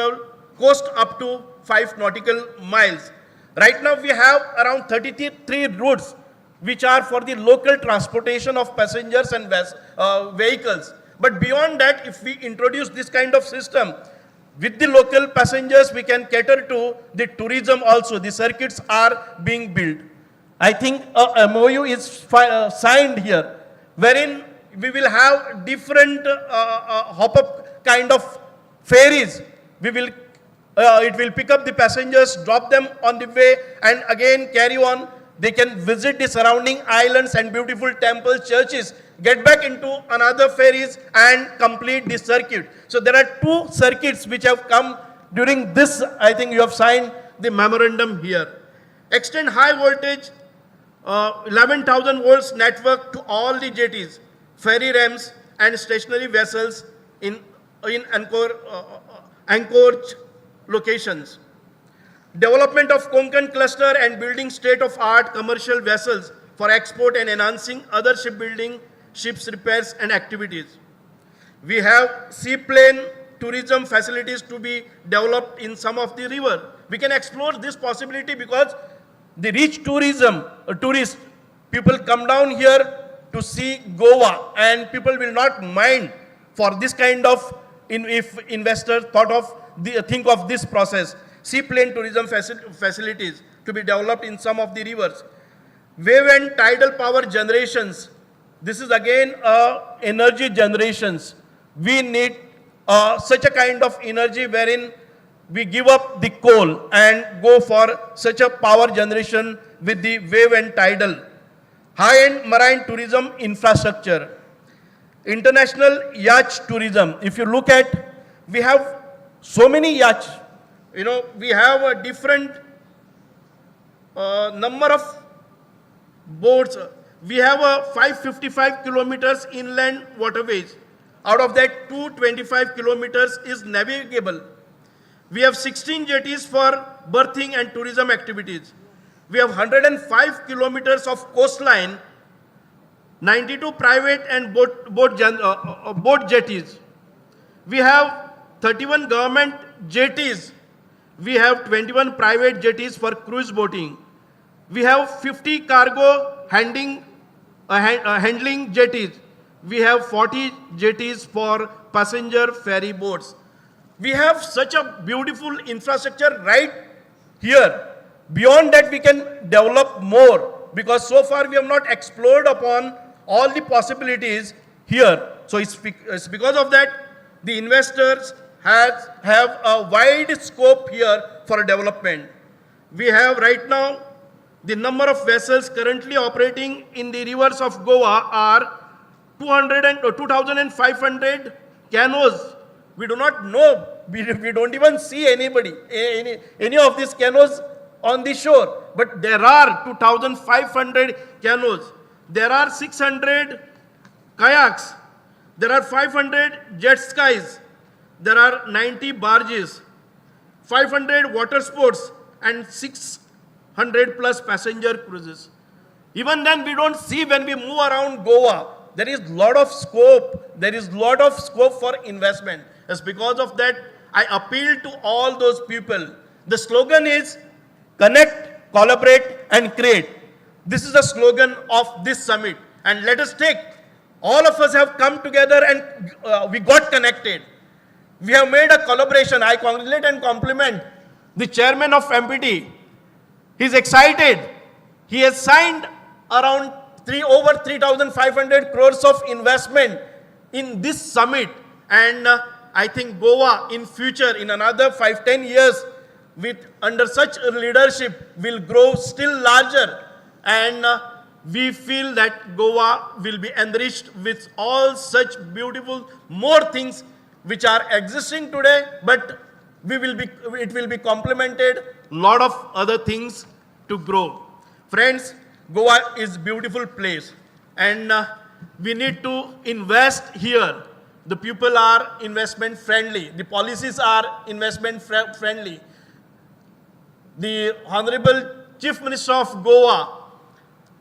up to 5 nautical miles. Right now we have around 33 routes which are for the local transportation of passengers and vehicles. But beyond that, if we introduce this kind of system, with the local passengers, we can cater to the tourism also. The circuits are being built. I think a MOU is signed here, wherein we will have different hop-up kind of ferries. It will pick up the passengers, drop them on the way, and again carry on. They can visit the surrounding islands and beautiful temples, churches, get back into another ferries and complete the circuit. So there are 2 circuits which have come during this. I think you have signed the memorandum here. Extend high voltage 11,000 volts network to all the jetties, ferry rams and stationary vessels in anchorage locations. Development of Konkan cluster and building state-of-art commercial vessels for export and enhancing other shipbuilding, ships repairs and activities. We have seaplane tourism facilities to be developed in some of the river. We can explore this possibility because the rich tourism, tourists, people come down here to see Goa, and people will not mind for this kind of, if investors think of this process. Seaplane tourism facilities to be developed in some of the rivers. Wave and tidal power generations. This is again energy generations. We need such a kind of energy wherein we give up the coal and go for such a power generation with the wave and tidal. High-end marine tourism infrastructure. International yacht tourism. If you look at, we have so many yachts. You know, we have a different number of boats. We have 555 kilometers inland waterways. Out of that, 225 kilometers is navigable. We have 16 jetties for berthing and tourism activities. We have 105 kilometers of coastline, 92 private and boat jetties. We have 31 government jetties. We have 21 private jetties for cruise boating. We have 50 cargo handling jetties. We have 40 jetties for passenger ferry boats. We have such a beautiful infrastructure right here. Beyond that, we can develop more because so far we have not explored upon all the possibilities here. So it's because of that, the investors have a wide scope here for development. We have right now the number of vessels currently operating in the rivers of Goa are 2,500 canoes. We do not know, we don't even see anybody, any of these canoes on the shore. But there are 2,500 canoes. There are 600 kayaks. There are 500 jet skis. There are 90 barges, 500 water sports, and 600 plus passenger cruises. Even then, we don't see when we move around Goa. There is lot of scope. There is lot of scope for investment. It's because of that, I appeal to all those people. The slogan is connect, collaborate, and create. This is the slogan of this summit. And let us take, all of us have come together and we got connected. We have made a collaboration. I congratulate and compliment the chairman of MPT. He's excited. He has signed around over 3,500 crores of investment in this summit. And I think Goa in future, in another 5-10 years, under such leadership, will grow still larger. And we feel that Goa will be enriched with all such beautiful more things which are existing today, but it will be complemented lot of other things to grow. Friends, Goa is a beautiful place and we need to invest here. The people are investment friendly. The policies are investment friendly. The Honorable Chief Minister of Goa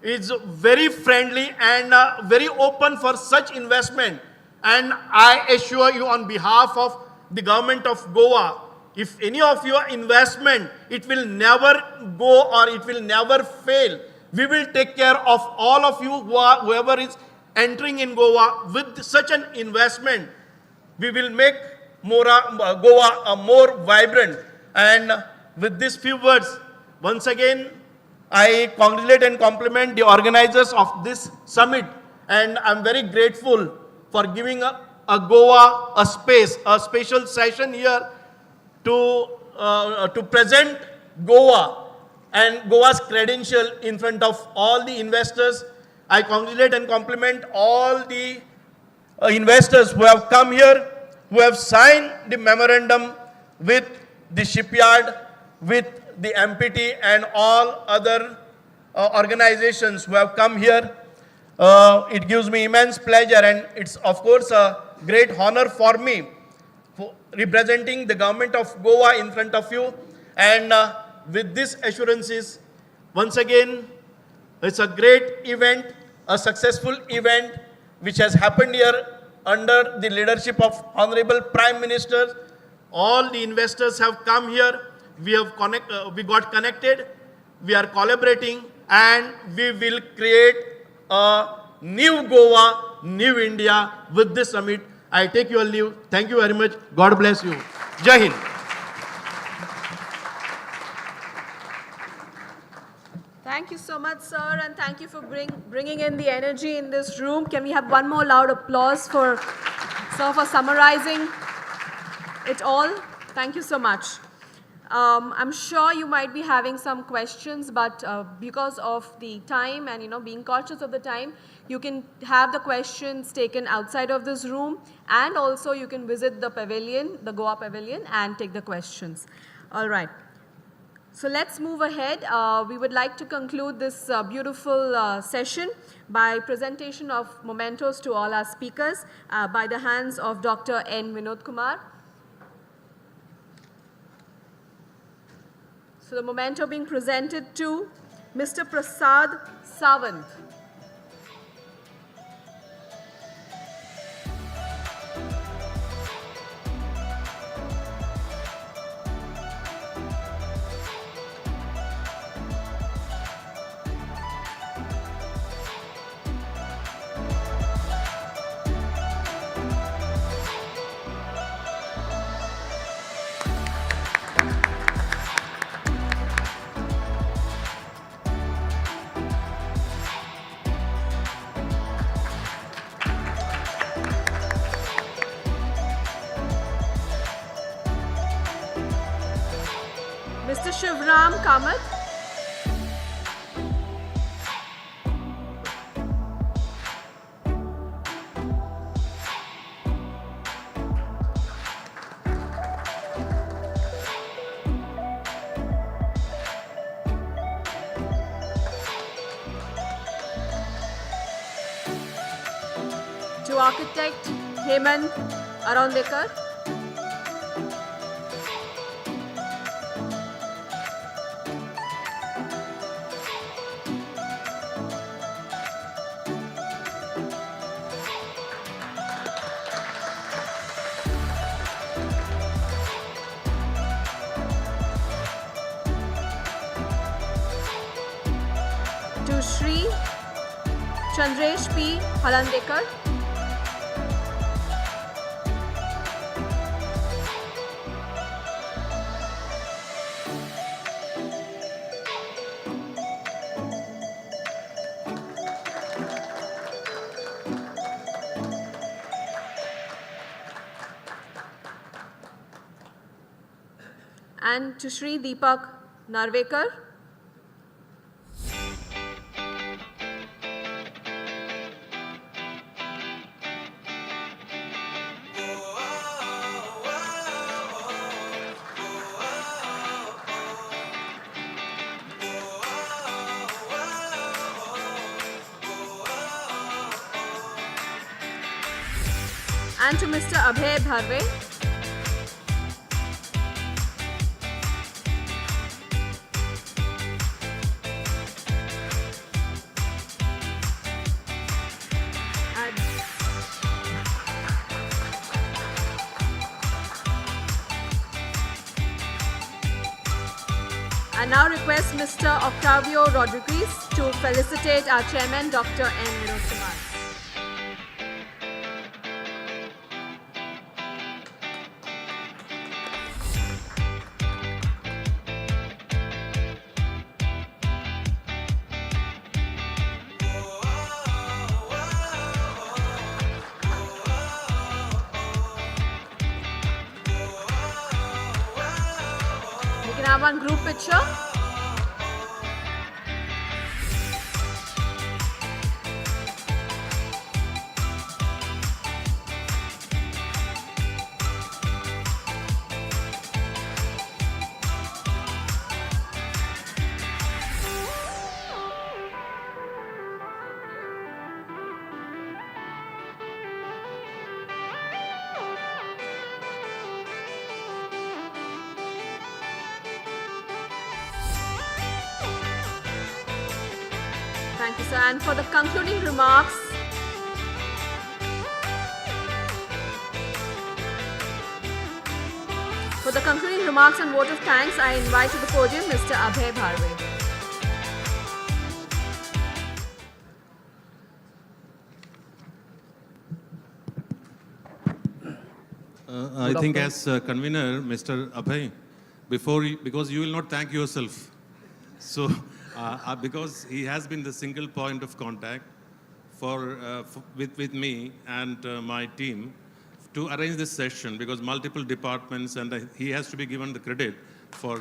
is very friendly and very open for such investment. And I assure you on behalf of the government of Goa, if any of your investment, it will never go or it will never fail. We will take care of all of you whoever is entering in Goa with such an investment. We will make Goa more vibrant. And with these few words, once again, I congratulate and compliment the organizers of this summit. And I'm very grateful for giving a Goa a space, a special session here to present Goa and Goa's credential in front of all the investors. I congratulate and compliment all the investors who have come here, who have signed the memorandum with the shipyard, with the MPT and all other organizations who have come here. It gives me immense pleasure, and it's of course a great honor for me for representing the government of Goa in front of you. And with these assurances, once again, it's a great event, a successful event which has happened here under the leadership of Honorable Prime Minister. All the investors have come here. We got connected. We are collaborating, and we will create a new Goa, new India with this summit. I take your leave. Thank you very much. God bless you. Jai Hind. Thank you so much, sir, and thank you for bringing in the energy in this room. Can we have one more loud applause for sir for summarizing it all? Thank you so much. I'm sure you might be having some questions, but because of the time and being cautious of the time, you can have the questions taken outside of this room, and also you can visit the pavilion, the Goa Pavilion, and take the questions. All right. So let's move ahead. We would like to conclude this beautiful session by presentation of mementos to all our speakers by the hands of Dr. N. Vinod Kumar. So the memento being presented to Mr. Prasad Sawant. Mr. Shivram Kamath. To architect Hemant Arondekar. To Shri Chandresh P. Halandekar. And to Shri Deepak Narvekar. And to Mr. Abhay Bharve. I now request Mr. Octavio Rodriguez to felicitate our chairman, Dr. N. Vinod Kumar. We can have one group picture. Thank you, sir. And for the concluding remarks, and vote of thanks, I invite to the podium Mr. Abhay Bharve. I think as convener, Mr. Abhay, because you will not thank yourself. So, because he has been the single point of contact with me and my team to arrange this session, because multiple departments, and he has to be given the credit for.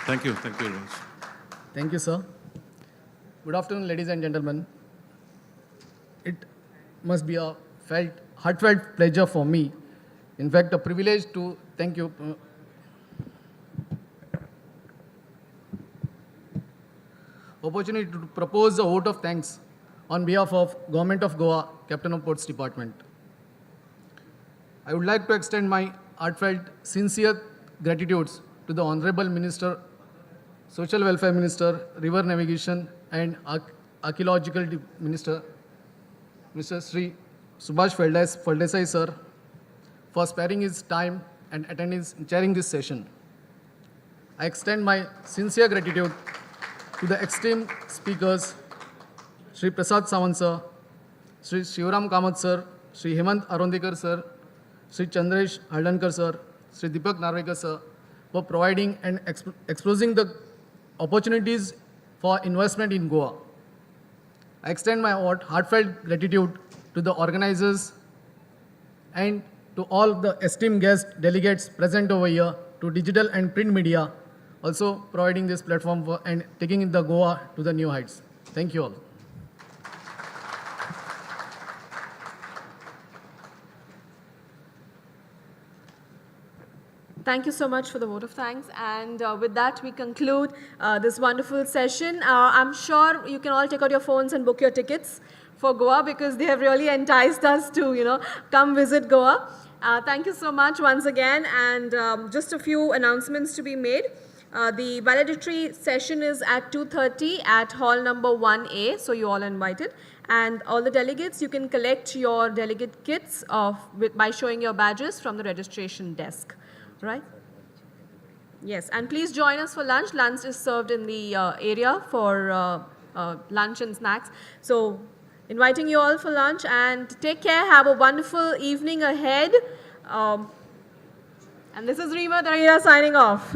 Thank you very much. Thank you, sir. Good afternoon, ladies and gentlemen. It must be a heartfelt pleasure for me, in fact, a privilege to thank you. Opportunity to propose a vote of thanks on behalf of Government of Goa, Captain of Ports Department. I would like to extend my heartfelt, sincere gratitudes to the Honorable Minister, Social Welfare Minister, River Navigation and Archaeological Minister, Mr. Sri Subhash Faldesai sir, for sparing his time and chairing this session. I extend my sincere gratitude to the esteemed speakers, Sri Prasad Sawant sir, Sri Shivaram Kamath sir, Sri Hemant Arondekar sir, Sri Chandresh Haldankar sir, Sri Deepak Narvekar sir, for providing and exposing the opportunities for investment in Goa. I extend my heartfelt gratitude to the organizers and to all the esteemed guest delegates present over here, to digital and print media, also providing this platform for and taking the Goa to the new heights. Thank you all. Thank you so much for the vote of thanks. And with that, we conclude this wonderful session. I'm sure you can all take out your phones and book your tickets for Goa, because they have really enticed us to, come visit Goa. Thank you so much once again. And just a few announcements to be made. The valedictory session is at 2:30 at hall number 1A, so you all are invited. And all the delegates, you can collect your delegate kits by showing your badges from the registration desk. Right? Yes, and please join us for lunch. Lunch is served in the area for lunch and snacks. So, inviting you all for lunch, and take care. Have a wonderful evening ahead. And this is Reema Tarahira signing off.